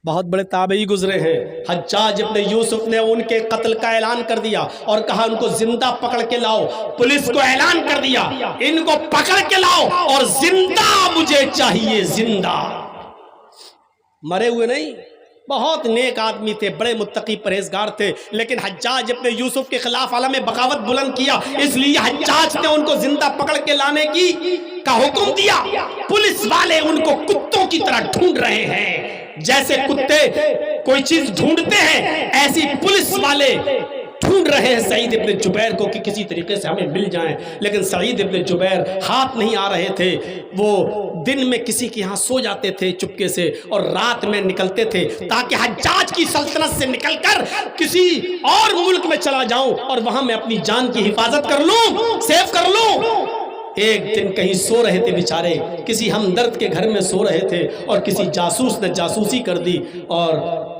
بہت بڑے تابعی گزرے ہیں۔ حجاج ابن یوسف نے ان کے قتل کا اعلان کر دیا اور کہا ان کو زندہ پکڑ کے لاؤ۔ پولیس کو اعلان کر دیا ان کو پکڑ کے لاؤ اور زندہ مجھے چاہیے، زندہ، مرے ہوئے نہیں۔ بہت نیک آدمی تھے، بڑے متقی پرہیزگار تھے، لیکن حجاج ابن یوسف کے خلاف عالم بغاوت بلند کیا، اس لیے حجاج نے ان کو زندہ پکڑ کے لانے کا حکم دیا۔ پولیس والے ان کو کتوں کی طرح ڈھونڈ رہے ہیں، جیسے کتے کوئی چیز ڈھونڈتے ہیں، ایسی پولیس والے ڈھونڈ رہے ہیں سعید ابن جبیر کو کہ کسی طریقے سے ہمیں مل جائیں۔ لیکن سعید ابن جبیر ہاتھ نہیں آ رہے تھے، وہ دن میں کسی کے ہاں سو جاتے تھے چپکے سے اور رات میں نکلتے تھے تاکہ حجاج کی سلطنت سے نکل کر کسی اور ملک میں چلا جاؤں اور وہاں میں اپنی جان کی حفاظت کر لوں، سیف کر لوں۔ ایک دن کہیں سو رہے تھے بیچارے، کسی ہمدرد کے گھر میں سو رہے تھے اور کسی جاسوس نے جاسوسی کر دی اور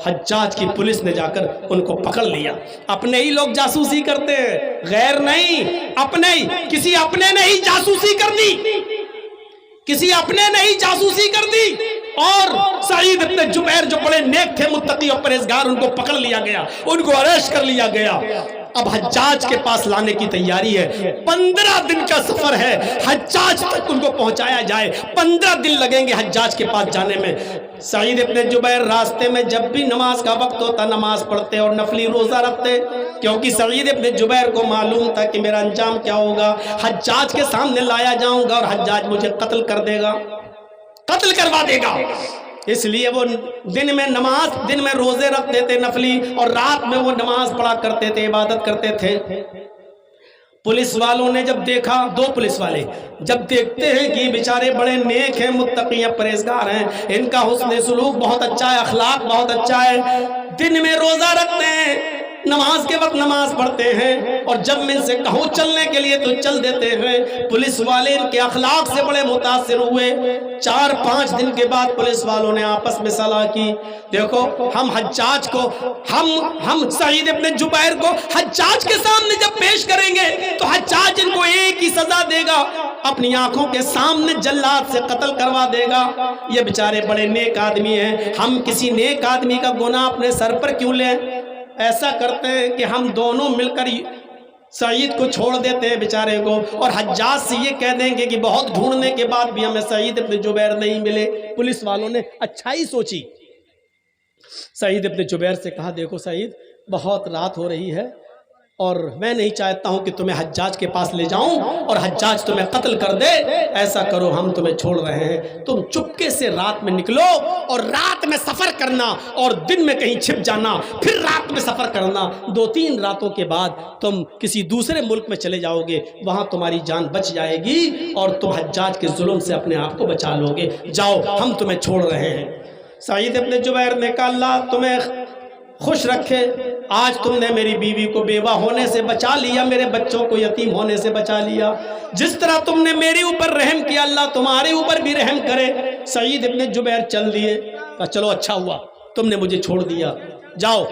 حجاج کی پولیس نے جا کر ان کو پکڑ لیا۔ اپنے ہی لوگ جاسوسی کرتے ہیں، غیر نہیں، اپنے ہی، کسی اپنے نے ہی جاسوسی کر دی، کسی اپنے نے ہی جاسوسی کر دی اور سعید ابن جبیر جو بڑے نیک تھے، متقی اور پرہیزگار، ان کو پکڑ لیا گیا، ان کو اریسٹ کر لیا گیا۔ اب حجاج کے پاس لانے کی تیاری ہے، 15 دن کا سفر ہے، حجاج تک ان کو پہنچایا جائے، 15 دن لگیں گے حجاج کے پاس جانے میں۔ سعید ابن جبیر راستے میں جب بھی نماز کا وقت ہوتا نماز پڑھتے اور نفلی روزہ رکھتے، کیونکہ سعید ابن جبیر کو معلوم تھا کہ میرا انجام کیا ہوگا، حجاج کے سامنے لایا جاؤں گا اور حجاج مجھے قتل کر دے گا، قتل کروا دے گا۔ اس لیے وہ دن میں روزے رکھتے تھے نفلی اور رات میں وہ نماز پڑھا کرتے تھے، عبادت کرتے تھے۔ پولیس والوں نے جب دیکھا، 2 پولیس والے جب دیکھتے ہیں کہ بیچارے بڑے نیک ہیں، متقی ہیں، پرہیزگار ہیں، ان کا حسن سلوک بہت اچھا ہے، اخلاق بہت اچھا ہے، دن میں روزہ رکھتے ہیں، نماز کے وقت نماز پڑھتے ہیں اور جب میں ان سے کہوں چلنے کے لیے تو چل دیتے ہیں۔ پولیس والے ان کے اخلاق سے بڑے متاثر ہوئے۔ 4-5 دن کے بعد پولیس والوں نے آپس میں صلاح کی، دیکھو ہم حجاج کو، ہم سعید ابن جبیر کو حجاج کے سامنے جب پیش کریں گے تو حجاج ان کو ایک ہی سزا دے گا، اپنی آنکھوں کے سامنے جلاد سے قتل کروا دے گا۔ یہ بیچارے بڑے نیک آدمی ہیں، ہم کسی نیک آدمی کا گناہ اپنے سر پر کیوں لیں؟ ایسا کرتے ہیں کہ ہم دونوں مل کر سعید کو چھوڑ دیتے ہیں بیچارے کو، اور حجاج سے یہ کہہ دیں گے کہ بہت ڈھونڈنے کے بعد بھی ہمیں سعید ابن جبیر نہیں ملے۔ پولیس والوں نے اچھائی سوچی، سعید ابن جبیر سے کہا دیکھو سعید، بہت رات ہو رہی ہے اور میں نہیں چاہتا ہوں کہ تمہیں حجاج کے پاس لے جاؤں اور حجاج تمہیں قتل کر دے، ایسا کرو ہم تمہیں چھوڑ رہے ہیں، تم چپکے سے رات میں نکلو اور رات میں سفر کرنا اور دن میں کہیں چھپ جانا، پھر رات میں سفر کرنا، 2-3 راتوں کے بعد تم کسی دوسرے ملک میں چلے جاؤ گے، وہاں تمہاری جان بچ جائے گی اور تم حجاج کے ظلم سے اپنے آپ کو بچا لو گے، جاؤ ہم تمہیں چھوڑ رہے ہیں۔ سعید ابن جبیر نے کہا اللہ تمہیں خوش رکھے، آج تم نے میری بیوی کو بیوہ ہونے سے بچا لیا، میرے بچوں کو یتیم ہونے سے بچا لیا، جس طرح تم نے میرے اوپر رحم کیا اللہ تمہارے اوپر بھی رحم کرے۔ سعید ابن جبیر چل دیے، کہا چلو اچھا ہوا تم نے مجھے چھوڑ دیا، جاؤ۔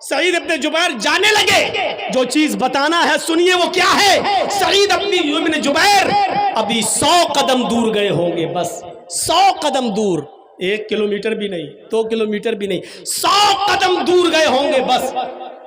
سعید ابن جبیر جانے لگے، جو چیز بتانا ہے سنیے وہ کیا ہے۔ سعید ابن جبیر ابھی 100 قدم دور گئے ہوں گے، بس 100 قدم دور، 1 کلومیٹر بھی نہیں، 2 کلومیٹر بھی نہیں، 100 قدم دور گئے ہوں گے بس۔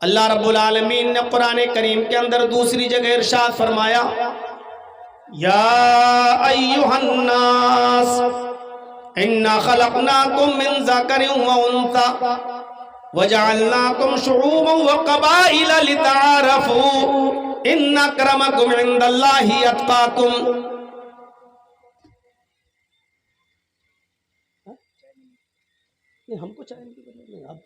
اللہ رب العالمین نے قرآن کریم کے اندر دوسری جگہ ارشاد فرمایا یا ایھا الناس انا خلقناکم من ذکر و انثی وجعلناکم شعوبا وقبائل لتعارفوا ان اکرمکم عند اللہ اتقاکم. ہم کو چاہیے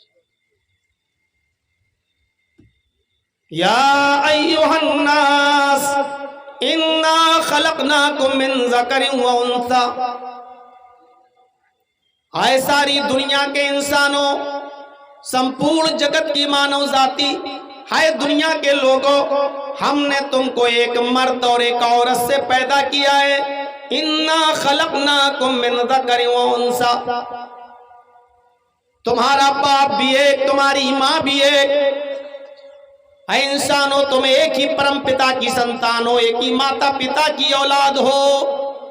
یا ایھا الناس انا خلقناکم من ذکر و انثی. آئے ساری دنیا کے انسانوں، سمپورن جگت کی مانو ذاتی، ہائے دنیا کے لوگوں، ہم نے تم کو ایک مرد اور ایک عورت سے پیدا کیا ہے. انا خلقناکم من ذکر و انثی. تمہارا باپ بھی ایک، تمہاری ماں بھی ایک. اے انسانوں، تم ایک ہی پرم پتا کی سنتان ہو، ایک ہی ماتا پتا کی اولاد ہو.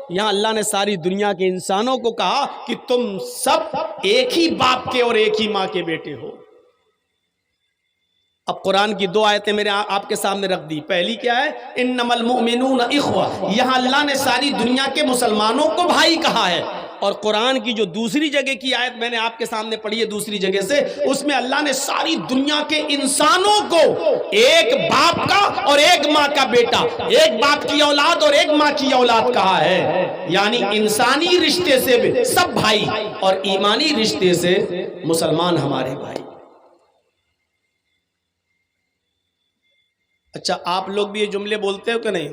یہاں اللہ نے ساری دنیا کے انسانوں کو کہا کہ تم سب ایک ہی باپ کے اور ایک ہی ماں کے بیٹے ہو. اب قرآن کی دو آیتیں میرے آپ کے سامنے رکھ دی. پہلی کیا ہے؟ انما المؤمنون اخوہ. یہاں اللہ نے ساری دنیا کے مسلمانوں کو بھائی کہا ہے. اور قرآن کی جو دوسری جگہ کی آیت میں نے آپ کے سامنے پڑھی ہے دوسری جگہ سے، اس میں اللہ نے ساری دنیا کے انسانوں کو ایک باپ کا اور ایک ماں کا بیٹا، ایک باپ کی اولاد اور ایک ماں کی اولاد کہا ہے. یعنی انسانی رشتے سے بھی سب بھائی اور ایمانی رشتے سے مسلمان ہمارے بھائی. اچھا، آپ لوگ بھی یہ جملے بولتے ہو کہ نہیں؟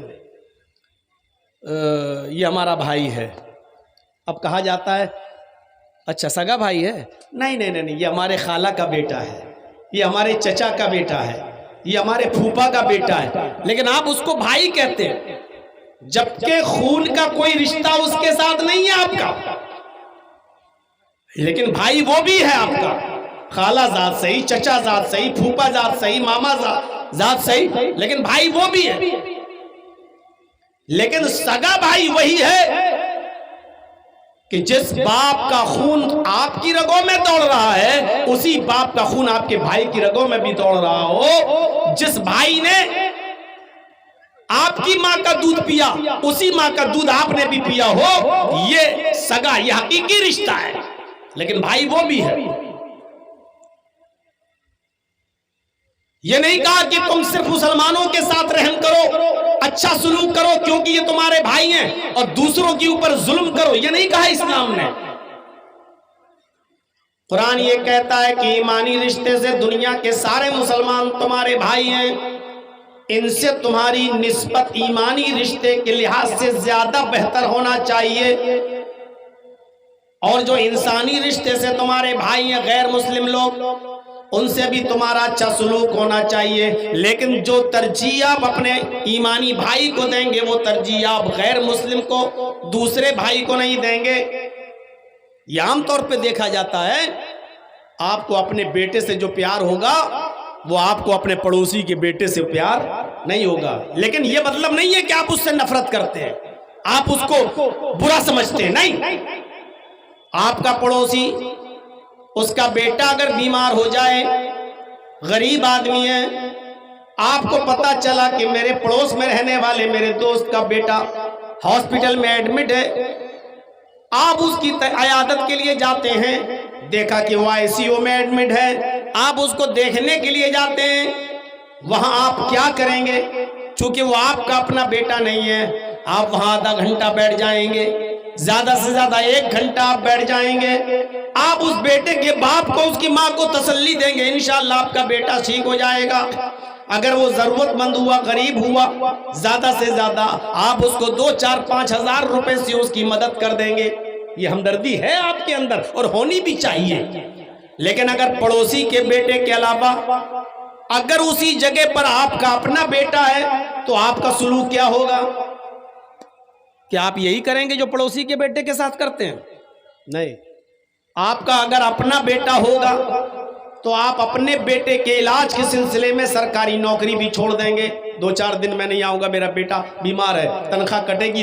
یہ ہمارا بھائی ہے. اب کہا جاتا ہے اچھا سگا بھائی ہے؟ نہیں نہیں نہیں، یہ ہمارے خالہ کا بیٹا ہے، یہ ہمارے چچا کا بیٹا ہے، یہ ہمارے پھوپھا کا بیٹا ہے. لیکن آپ اس کو بھائی کہتے ہیں جبکہ خون کا کوئی رشتہ اس کے ساتھ نہیں ہے آپ کا. لیکن بھائی وہ بھی ہے آپ کا. خالہ ذات صحیح، چچا ذات صحیح، پھوپھا ذات صحیح، ماما ذات صحیح، لیکن بھائی وہ بھی ہے. لیکن سگا بھائی وہی ہے کہ جس باپ کا خون آپ کی رگوں میں دوڑ رہا ہے اسی باپ کا خون آپ کے بھائی کی رگوں میں بھی دوڑ رہا ہو. جس بھائی نے آپ کی ماں کا دودھ پیا اسی ماں کا دودھ آپ نے بھی پیا ہو. یہ سگا، یہ حقیقی رشتہ ہے. لیکن بھائی وہ بھی ہے. یہ نہیں کہا کہ تم صرف مسلمانوں کے ساتھ رحم کرو، اچھا سلوک کرو کیونکہ یہ تمہارے بھائی ہیں، اور دوسروں کے اوپر ظلم کرو. یہ نہیں کہا اسلام نے. قرآن یہ کہتا ہے کہ ایمانی رشتے سے دنیا کے سارے مسلمان تمہارے بھائی ہیں. ان سے تمہاری نسبت ایمانی رشتے کے لحاظ سے زیادہ بہتر ہونا چاہیے. اور جو انسانی رشتے سے تمہارے بھائی ہیں غیر مسلم لوگ، ان سے بھی تمہارا اچھا سلوک ہونا چاہیے. لیکن جو ترجیح آپ اپنے ایمانی بھائی کو دیں گے وہ ترجیح آپ غیر مسلم کو، دوسرے بھائی کو نہیں دیں گے. یہ عام طور پہ دیکھا جاتا ہے آپ کو اپنے بیٹے سے جو پیار ہوگا وہ آپ کو اپنے پڑوسی کے بیٹے سے پیار نہیں ہوگا. لیکن یہ مطلب نہیں ہے کہ آپ اس سے نفرت کرتے ہیں، آپ اس کو برا سمجھتے ہیں. نہیں، آپ کا پڑوسی، اس کا بیٹا اگر بیمار ہو جائے، غریب آدمی ہے، آپ کو پتا چلا کہ میرے پڑوس میں رہنے والے میرے دوست کا بیٹا ہاسپٹل میں ایڈمٹ ہے، آپ اس کی عیادت کے لیے جاتے ہیں، دیکھا کہ وہ ICU میں ایڈمٹ ہے، آپ اس کو دیکھنے کے لیے جاتے ہیں. وہاں آپ کیا کریں گے؟ چونکہ وہ آپ کا اپنا بیٹا نہیں ہے، آپ وہاں آدھا گھنٹہ بیٹھ جائیں گے، زیادہ سے زیادہ 1 گھنٹہ آپ بیٹھ جائیں گے. آپ اس بیٹے کے باپ کو، اس کی ماں کو تسلی دیں گے انشاءاللہ آپ کا بیٹا ٹھیک ہو جائے گا. اگر وہ ضرورت مند ہوا، غریب ہوا، زیادہ سے زیادہ آپ اس کو 2-4-5 ہزار روپے سے اس کی مدد کر دیں گے. یہ ہمدردی ہے آپ کے اندر اور ہونی بھی چاہیے. لیکن اگر پڑوسی کے بیٹے کے علاوہ اگر اسی جگہ پر آپ کا اپنا بیٹا ہے تو آپ کا سلوک کیا ہوگا؟ کیا آپ یہی کریں گے جو پڑوسی کے بیٹے کے ساتھ کرتے ہیں؟ نہیں. آپ کا اگر اپنا بیٹا ہوگا تو آپ اپنے بیٹے کے علاج کے سلسلے میں سرکاری نوکری بھی چھوڑ دیں گے. 2-4 دن میں نہیں آؤں گا، میرا بیٹا بیمار ہے، تنخواہ کٹے گی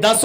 10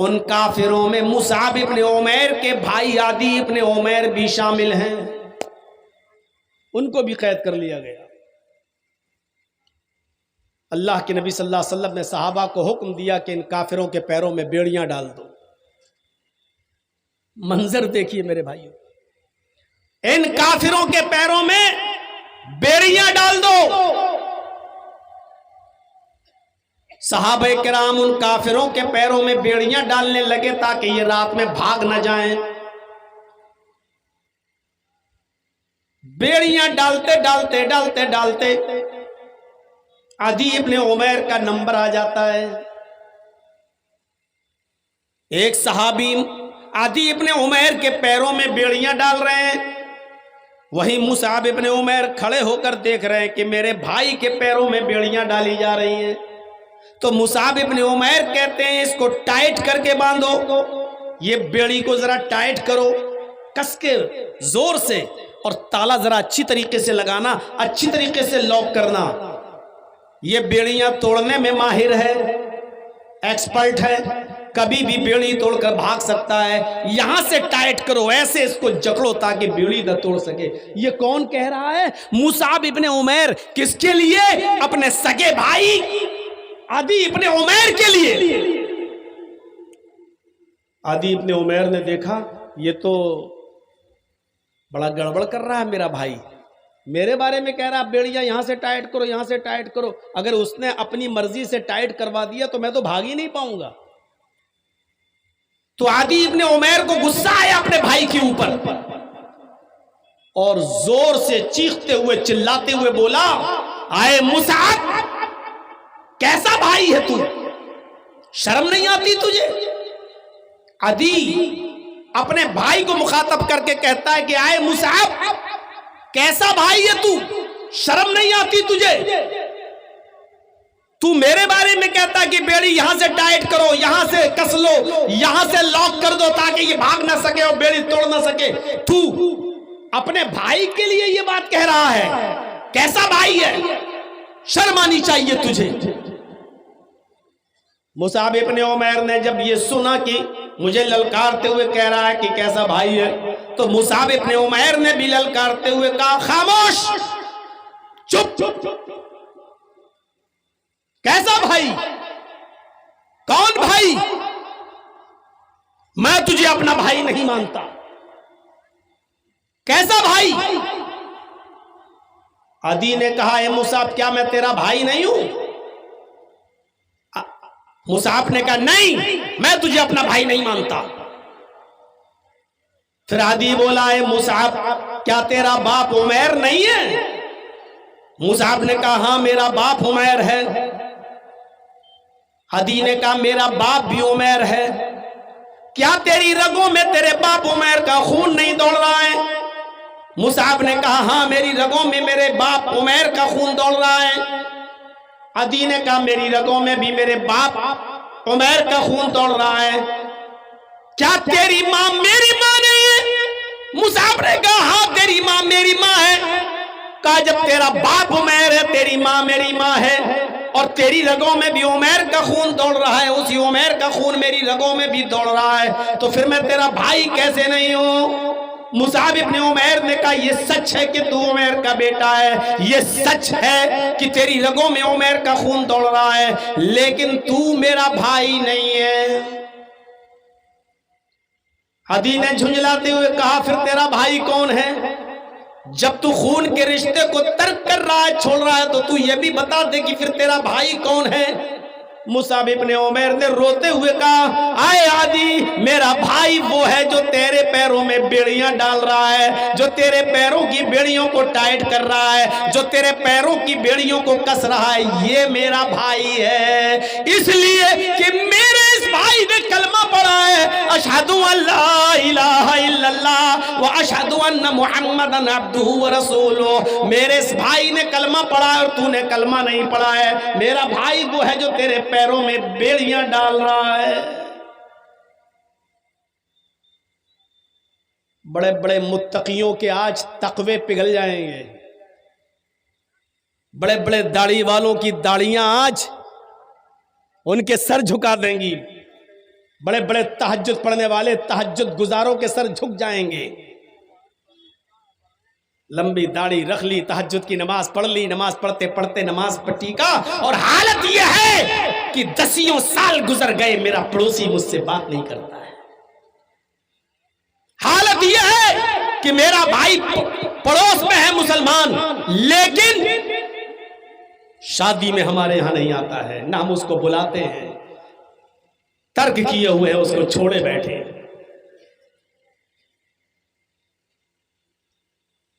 ان کافروں میں مصعب ابن عمیر کے بھائی عدی ابن عمیر بھی شامل ہیں، ان کو بھی قید کر لیا گیا۔ اللہ کے نبی صلی اللہ علیہ وسلم نے صحابہ کو حکم دیا کہ ان کافروں کے پیروں میں بیڑیاں ڈال دو۔ منظر دیکھیے میرے بھائیوں، ان کافروں کے پیروں میں بیڑیاں ڈال دو۔ صحابہ کرام ان کافروں کے پیروں میں بیڑیاں ڈالنے لگے تاکہ یہ رات میں بھاگ نہ جائیں۔ بیڑیاں ڈالتے ڈالتے ڈالتے ڈالتے عدی ابن عمیر کا نمبر آ جاتا ہے۔ ایک صحابی عدی ابن عمیر کے پیروں میں بیڑیاں ڈال رہے ہیں، وہی مصعب ابن عمیر کھڑے ہو کر دیکھ رہے ہیں کہ میرے بھائی کے پیروں میں بیڑیاں ڈالی جا رہی ہیں۔ تو مصعب ابن عمیر کہتے ہیں اس کو ٹائٹ کر کے باندھو، یہ بیڑی کو ذرا ٹائٹ کرو، کس کے زور سے، اور تالا ذرا اچھی طریقے سے لگانا، اچھی طریقے سے لاک کرنا۔ یہ بیڑیاں توڑنے میں ماہر ہے، ایکسپرٹ ہے، کبھی بھی بیڑی توڑ کر بھاگ سکتا ہے۔ یہاں سے ٹائٹ کرو، ایسے اس کو جکڑو تاکہ بیڑی نہ توڑ سکے۔ یہ کون کہہ رہا ہے؟ مصعب ابن عمیر۔ کس کے لیے؟ اپنے سگے بھائی عدی ابن عمیر کے لیے۔ عدی ابن عمیر نے دیکھا یہ تو بڑا گڑبڑ کر رہا ہے میرا بھائی، میرے بارے میں کہہ رہا ہے بیڑیاں یہاں سے ٹائٹ کرو، یہاں سے ٹائٹ کرو۔ اگر اس نے اپنی مرضی سے ٹائٹ کروا دیا تو میں تو بھاگ ہی نہیں پاؤں گا۔ تو عدی ابن عمیر کو غصہ آیا اپنے بھائی کے اوپر، اور زور سے چیختے ہوئے چلاتے ہوئے بولا، آئے مصعب، کیسا بھائی ہے تو؟ شرم نہیں آتی تجھے؟ عدی اپنے بھائی کو مخاطب کر کے کہتا ہے کہ آئے مصعب، کیسا بھائی ہے تو؟ شرم نہیں آتی تجھے؟ تو میرے بارے میں کہتا ہے کہ بیڑی یہاں سے ٹائٹ کرو، یہاں سے کس لو، یہاں سے لاک کر دو تاکہ یہ بھاگ نہ سکے اور بیڑی توڑ نہ سکے۔ تو اپنے بھائی کے لیے یہ بات کہہ رہا ہے؟ کیسا بھائی ہے؟ شرم آنی چاہیے تجھے۔ مصعب ابن عمیر نے جب یہ سنا کہ مجھے للکارتے ہوئے کہہ رہا ہے کہ کیسا بھائی ہے، تو مصعب ابن عمیر نے بھی للکارتے ہوئے کہا، خاموش، چپ، کیسا بھائی؟ کون بھائی؟ میں تجھے اپنا بھائی نہیں مانتا۔ کیسا بھائی؟ عدی نے کہا، اے مصعب، کیا میں تیرا بھائی نہیں ہوں؟ مصعب نے کہا، نہیں، میں تجھے اپنا بھائی نہیں مانتا۔ پھر عدی بولا، اے مصعب، کیا تیرا باپ عمیر نہیں ہے؟ مصعب نے کہا، ہاں میرا باپ عمیر ہے۔ عدی نے کہا، میرا باپ بھی عمیر ہے۔ کیا تیری رگوں میں تیرے باپ عمیر کا خون نہیں دوڑ رہا ہے؟ مصعب نے کہا، ہاں میری رگوں میں میرے باپ عمیر کا خون دوڑ رہا ہے۔ عدی نے کہا، میری رگوں میں بھی میرے باپ عمیر کا خون دوڑ رہا ہے۔ کیا تیری ماں میری ماں نہیں ہے؟ مصعب نے کہا، ہاں تیری ماں میری ماں ہے۔ کہا، جب تیرا باپ عمیر ہے، تیری ماں میری ماں ہے، اور تیری رگوں میں بھی عمیر کا خون دوڑ رہا ہے، اسی عمیر کا خون میری رگوں میں بھی دوڑ رہا ہے، تو پھر میں تیرا بھائی کیسے نہیں ہوں؟ مصعب ابن عمیر نے کہا، یہ سچ ہے کہ تو عمیر کا بیٹا ہے، یہ سچ ہے کہ تیری رگوں میں عمیر کا خون دوڑ رہا ہے، لیکن تو میرا بھائی نہیں ہے۔ عدی نے جھنجلاتے ہوئے کہا، پھر تیرا بھائی کون ہے؟ جب تو خون کے رشتے کو ترک کر رہا ہے، چھوڑ رہا ہے، تو یہ بھی بتا دے کہ پھر تیرا بھائی کون ہے؟ مصعب ابن عمیر نے روتے ہوئے کہا، آئے عدی، میرا بھائی وہ ہے جو تیرے پیروں میں بیڑیاں ڈال رہا ہے، جو تیرے پیروں کی بیڑیوں کو ٹائٹ کر رہا ہے، جو تیرے پیروں کی بیڑیوں کو کس رہا ہے، یہ میرا بھائی ہے، اس لیے کہ میرے اس بھائی نے کلمہ پڑھا ہے، اشہد ان لا الہ الا اللہ و اشہد ان محمدن عبدہ و رسولہ۔ میرے اس بھائی نے کلمہ پڑھا ہے اور تو نے کلمہ نہیں پڑھا ہے، میرا بھائی وہ ہے جو تیرے پیروں میں بیڑیاں ڈال رہا ہے۔ بڑے بڑے متقیوں کے آج تقوے پگھل جائیں گے، بڑے بڑے داڑھی والوں کی داڑیاں آج ان کے سر جھکا دیں گی، بڑے بڑے تہجد پڑھنے والے تہجد گزاروں کے سر جھک جائیں گے. لمبی داڑھی رکھ لی, تہجد کی نماز پڑھ لی, نماز پڑھتے پڑھتے نماز پٹی کا, اور حالت یہ ہے کہ 10 سال گزر گئے میرا پڑوسی مجھ سے بات نہیں کرتا ہے. حالت یہ ہے کہ میرا بھائی پڑوس میں ہے مسلمان, لیکن شادی میں ہمارے یہاں نہیں آتا ہے, نہ ہم اس کو بلاتے ہیں, ترک کیے ہوئے ہیں, اس کو چھوڑے بیٹھے.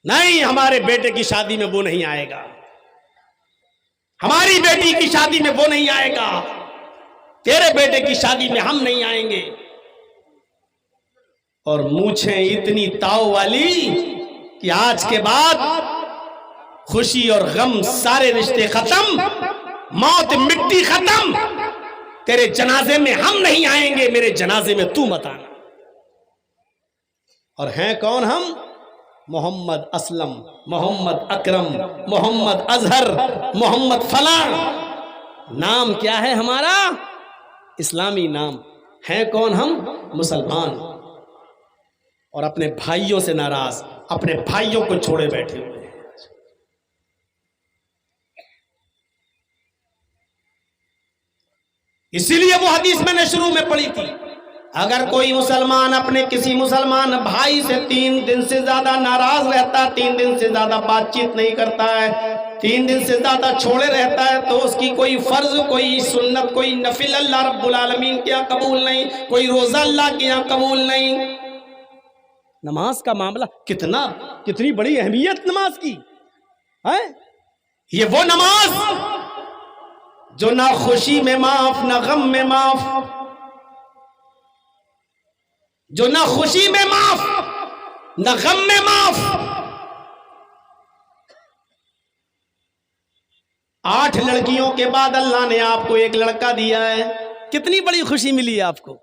نہیں, ہمارے بیٹے کی شادی میں وہ نہیں آئے گا, ہماری بیٹی کی شادی میں وہ نہیں آئے گا, تیرے بیٹے کی شادی میں ہم نہیں آئیں گے. اور مونچھیں اتنی تاؤ والی کہ آج کے بعد خوشی اور غم سارے رشتے ختم, موت مٹی ختم, تیرے جنازے میں ہم نہیں آئیں گے, میرے جنازے میں تو مت آنا. اور ہیں کون ہم؟ محمد اسلم, محمد اکرم, محمد اظہر, محمد فلاں. نام کیا ہے ہمارا؟ اسلامی نام. ہیں کون ہم؟ مسلمان. اور اپنے بھائیوں سے ناراض, اپنے بھائیوں کو چھوڑے بیٹھے ہوئے ہیں. اسی لیے وہ حدیث میں نے شروع میں پڑھی تھی, اگر کوئی مسلمان اپنے کسی مسلمان بھائی سے 3 دن سے زیادہ ناراض رہتا, 3 دن سے زیادہ بات چیت نہیں کرتا ہے, 3 دن سے زیادہ چھوڑے رہتا ہے, تو اس کی کوئی فرض, کوئی سنت, کوئی نفل اللہ رب العالمین کے یہاں قبول نہیں, کوئی روزہ اللہ کے یہاں قبول نہیں. نماز کا معاملہ کتنی بڑی اہمیت نماز کی ہے. یہ وہ نماز جو نہ خوشی میں معاف, نہ غم میں معاف, جو نہ خوشی میں معاف, نہ غم میں معاف. 8 لڑکیوں کے بعد اللہ نے آپ کو ایک لڑکا دیا ہے. کتنی بڑی خوشی ملی ہے آپ کو.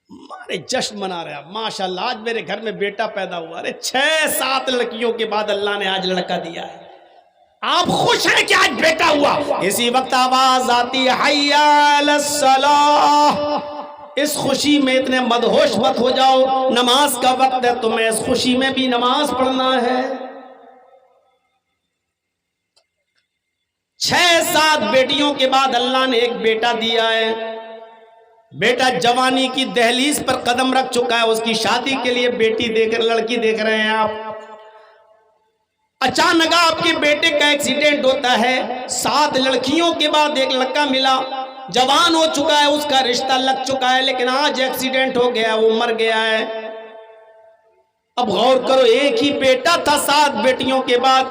مارے جشن منا رہے ہیں, ماشاءاللہ آج میرے گھر میں بیٹا پیدا ہوا. ارے 6-7 لڑکیوں کے بعد اللہ نے آج لڑکا دیا ہے. آپ خوش ہیں کہ آج بیٹا ہوا. اسی وقت آواز آتی ہے حی علی الصلاۃ. اس خوشی میں اتنے مدہوش مت ہو جاؤ, نماز کا وقت ہے, تمہیں اس خوشی میں بھی نماز پڑھنا ہے. 6-7 بیٹیوں کے بعد اللہ نے ایک بیٹا دیا ہے. بیٹا جوانی کی دہلیز پر قدم رکھ چکا ہے, اس کی شادی کے لیے لڑکی دیکھ رہے ہیں آپ. اچانک آپ کے بیٹے کا ایکسیڈنٹ ہوتا ہے. 7 لڑکیوں کے بعد ایک لڑکا ملا, جوان ہو چکا ہے, اس کا رشتہ لگ چکا ہے, لیکن آج ایکسیڈنٹ ہو گیا, وہ مر گیا ہے. اب غور کرو, ایک ہی بیٹا تھا 7 بیٹیوں کے بعد,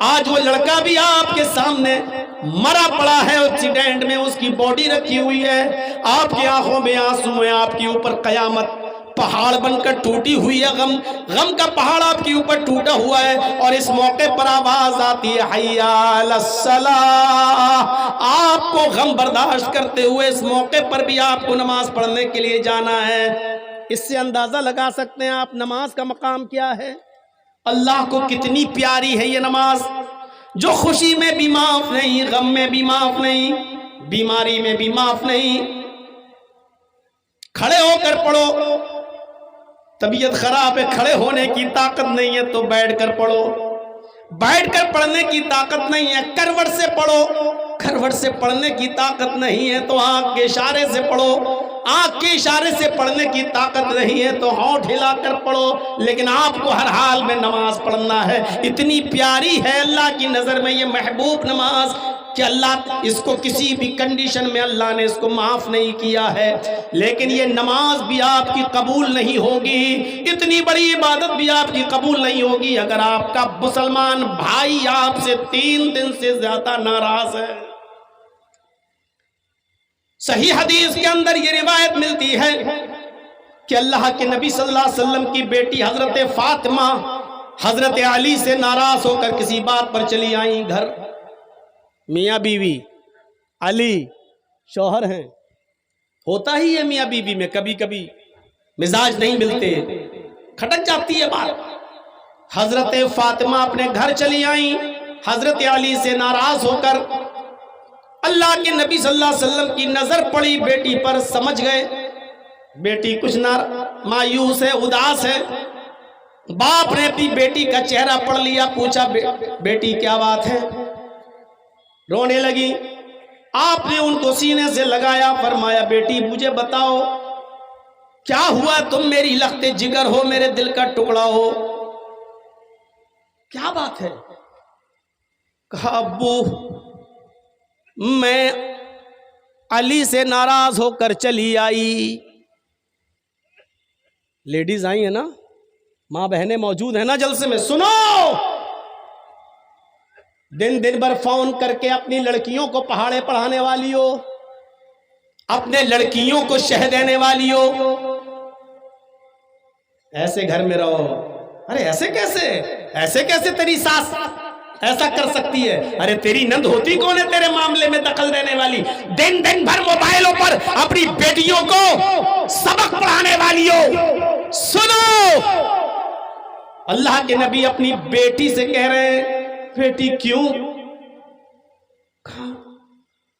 آج وہ لڑکا بھی آپ کے سامنے مرا پڑا ہے ایکسیڈنٹ میں, اس کی باڈی رکھی ہوئی ہے, آپ کی آنکھوں میں آنسو ہیں, آپ کے اوپر قیامت پہاڑ بن کر ٹوٹی ہوئی ہے, غم کا پہاڑ آپ کے اوپر ٹوٹا ہوا ہے. اور اس موقع پر آواز آتی ہے حی علی الصلاۃ. آپ کو غم برداشت کرتے ہوئے اس موقع پر بھی آپ کو نماز پڑھنے کے لیے جانا ہے. اس سے اندازہ لگا سکتے ہیں آپ نماز کا مقام کیا ہے. اللہ کو کتنی پیاری ہے یہ نماز, جو خوشی میں بھی معاف نہیں, غم میں بھی معاف نہیں, بیماری میں بھی معاف نہیں. کھڑے ہو کر پڑھو, طبیعت خراب ہے, کھڑے ہونے کی طاقت نہیں ہے تو بیٹھ کر پڑھو, بیٹھ کر پڑھنے کی طاقت نہیں ہے کروٹ سے پڑھو, کروٹ سے پڑھنے کی طاقت نہیں ہے تو آنکھ کے اشارے سے پڑھو, آنکھ کے اشارے سے پڑھنے کی طاقت نہیں ہے تو ہونٹ ہلا کر پڑھو, لیکن آپ کو ہر حال میں نماز پڑھنا ہے. اتنی پیاری ہے اللہ کی نظر میں یہ محبوب نماز کہ اللہ اس کو کسی بھی کنڈیشن میں اللہ نے اس کو معاف نہیں کیا ہے. لیکن یہ نماز بھی آپ کی قبول نہیں ہوگی, اتنی بڑی عبادت بھی آپ کی قبول نہیں ہوگی اگر آپ کا مسلمان بھائی آپ سے 3 دن سے زیادہ ناراض ہے. صحیح حدیث کے اندر یہ روایت ملتی ہے کہ اللہ کے نبی صلی اللہ علیہ وسلم کی بیٹی حضرت فاطمہ حضرت علی سے ناراض ہو کر کسی بات پر چلی آئیں گھر. میاں بیوی, علی شوہر ہیں, ہوتا ہی ہے میاں بیوی میں کبھی کبھی مزاج نہیں ملتے, کھٹک جاتی ہے بات. حضرت فاطمہ اپنے گھر چلی آئیں حضرت علی سے ناراض ہو کر. اللہ کے نبی صلی اللہ علیہ وسلم کی نظر پڑی بیٹی پر, سمجھ گئے بیٹی کچھ مایوس ہے، اداس ہے. باپ نے اپنی بیٹی کا چہرہ پڑھ لیا، پوچھا بیٹی کیا بات ہے؟ رونے لگی. آپ نے ان کو سینے سے لگایا، فرمایا بیٹی مجھے بتاؤ کیا ہوا؟ تم میری لخت جگر ہو، میرے دل کا ٹکڑا ہو، کیا بات ہے؟ کہا ابو میں علی سے ناراض ہو کر چلی آئی. لیڈیز آئی ہیں نا، ماں بہنیں موجود ہیں نا جلسے میں، سنو. دن بھر فون کر کے اپنی لڑکیوں کو پہاڑے پڑھانے والی ہو، اپنے لڑکیوں کو شہ دینے والی ہو، ایسے گھر میں رہو. ارے ایسے کیسے تیری ساس ایسا کر سکتی ہے؟ ارے تیری نند ہوتی کون ہے تیرے معاملے میں دخل دینے والی؟ دن بھر موبائلوں پر اپنی بیٹیوں کو سبق پڑھانے والی ہو. سنو، اللہ کے نبی اپنی بیٹی سے کہہ رہے ہیں بیٹی کیوں؟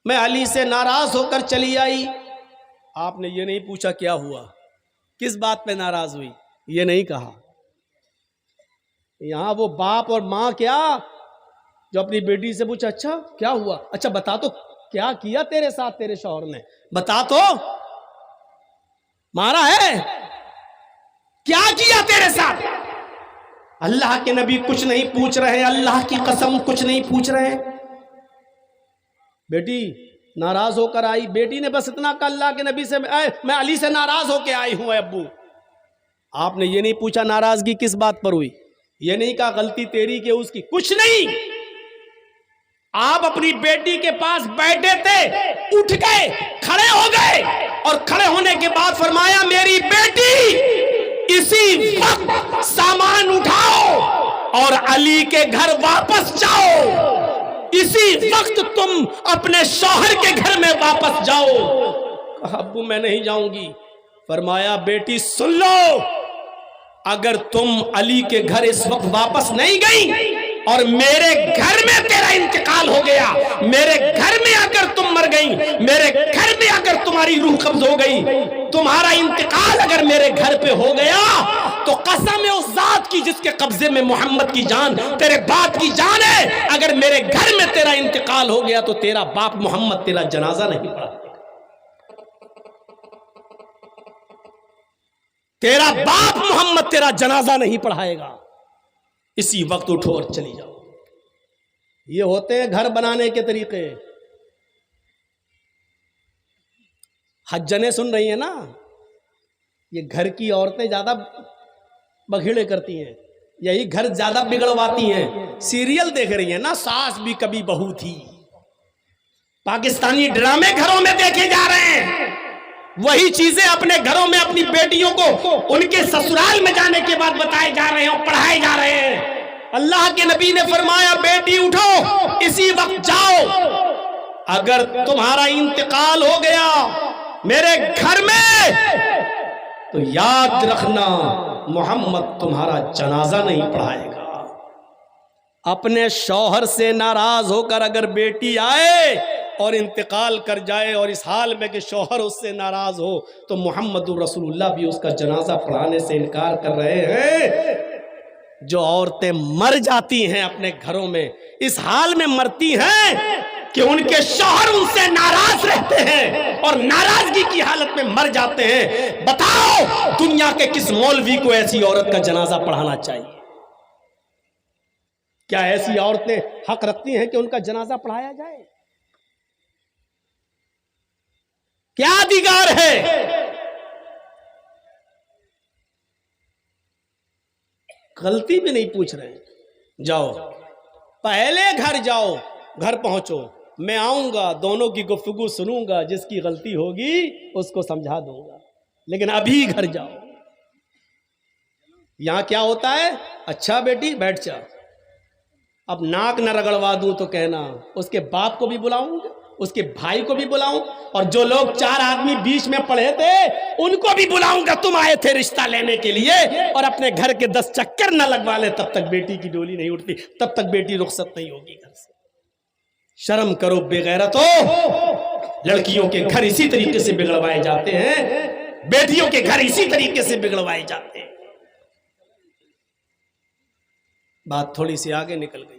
میں علی سے ناراض ہو کر چلی آئی. آپ نے یہ نہیں پوچھا کیا ہوا، کس بات پہ ناراض ہوئی، یہ نہیں کہا. یہاں وہ باپ اور ماں کیا جو اپنی بیٹی سے پوچھا اچھا کیا ہوا، اچھا بتا تو کیا کیا تیرے ساتھ تیرے شوہر نے، بتا تو، مارا ہے، کیا کیا تیرے ساتھ؟ اللہ کے نبی کچھ نہیں پوچھ رہے، اللہ کی قسم کچھ نہیں پوچھ رہے. بیٹی ناراض ہو کر آئی. بیٹی نے بس اتنا کہا اللہ کے نبی سے میں علی سے ناراض ہو کے آئی ہوں ابو. آپ نے یہ نہیں پوچھا ناراضگی کس بات پر ہوئی، یہ نہیں کہا غلطی تیری کہ اس کی، کچھ نہیں. آپ اپنی بیٹی کے پاس بیٹھے تھے، اٹھ گئے، کھڑے ہو گئے، اور کھڑے ہونے کے بعد فرمایا میری بیٹی اسی وقت سامان اٹھاؤ اور علی کے گھر واپس جاؤ، اسی وقت تم اپنے شوہر کے گھر میں واپس جاؤ. کہا ابو میں نہیں جاؤں گی. فرمایا بیٹی سن لو، اگر تم علی کے گھر اس وقت واپس نہیں گئی اور میرے گھر میں تیرا انتقال ہو گیا، میرے گھر میں اگر تم مر گئی، میرے گھر میں اگر تمہاری روح قبض ہو گئی، تمہارا انتقال اگر میرے گھر پہ ہو گیا، تو قسم ہے اس ذات کی جس کے قبضے میں محمد کی جان، تیرے باپ کی جان ہے، اگر میرے گھر میں تیرا انتقال ہو گیا تو تیرا باپ محمد تیرا جنازہ نہیں پڑھا، تیرا باپ محمد تیرا جنازہ نہیں پڑھائے گا، اسی وقت اٹھو اور چلی جاؤ. یہ ہوتے ہیں گھر بنانے کے طریقے. حجنے سن رہی ہیں نا، یہ گھر کی عورتیں زیادہ بگھیڑے کرتی ہیں، یہی گھر زیادہ بگڑواتی ہیں. سیریل دیکھ رہی ہیں نا، ساس بھی کبھی بہو تھی، پاکستانی ڈرامے گھروں میں دیکھے جا رہے ہیں، وہی چیزیں اپنے گھروں میں اپنی بیٹیوں کو ان کے سسرال میں جانے کے بعد بتائے جا رہے ہیں اور پڑھائے جا رہے ہیں. اللہ کے نبی نے فرمایا بیٹی اٹھو، اسی وقت جاؤ، اگر تمہارا انتقال ہو گیا میرے گھر میں تو یاد رکھنا محمد تمہارا جنازہ نہیں پڑھائے گا. اپنے شوہر سے ناراض ہو کر اگر بیٹی آئے اور انتقال کر جائے اور اس حال میں کہ شوہر اس سے ناراض ہو، تو محمد رسول اللہ بھی اس کا جنازہ پڑھانے سے انکار کر رہے ہیں. جو عورتیں مر جاتی ہیں اپنے گھروں میں، اس حال میں مرتی ہیں کہ ان کے شوہر ان سے ناراض رہتے ہیں اور ناراضگی کی حالت میں مر جاتے ہیں. بتاؤ دنیا کے کس مولوی کو ایسی عورت کا جنازہ پڑھانا چاہیے؟ کیا ایسی عورتیں حق رکھتی ہیں کہ ان کا جنازہ پڑھایا جائے؟ کیا ادھیکار ہے؟ غلطی بھی نہیں پوچھ رہے. جاؤ پہلے گھر جاؤ، گھر پہنچو، میں آؤں گا، دونوں کی گفتگو سنوں گا، جس کی غلطی ہوگی اس کو سمجھا دوں گا، لیکن ابھی گھر جاؤ. یہاں کیا ہوتا ہے؟ اچھا بیٹی بیٹھ جا، اب ناک نہ رگڑوا دوں تو کہنا، اس کے باپ کو بھی بلاؤں گا، اس کے بھائی کو بھی بلاؤں، اور جو لوگ 4 آدمی بیچ میں پڑے تھے ان کو بھی بلاؤں گا. تم آئے تھے رشتہ لینے کے لیے اور اپنے گھر کے 10 چکر نہ لگوا لے تب تک بیٹی کی ڈولی نہیں اٹھتی، تب تک بیٹی رخصت نہیں ہوگی گھر سے. شرم کرو بے غیرتو. لڑکیوں کے گھر اسی طریقے سے بگڑوائے جاتے ہیں. بیٹیوں کے گھر اسی طریقے سے بگڑوائے جاتے ہیں. بات تھوڑی سی آگے نکل گئی.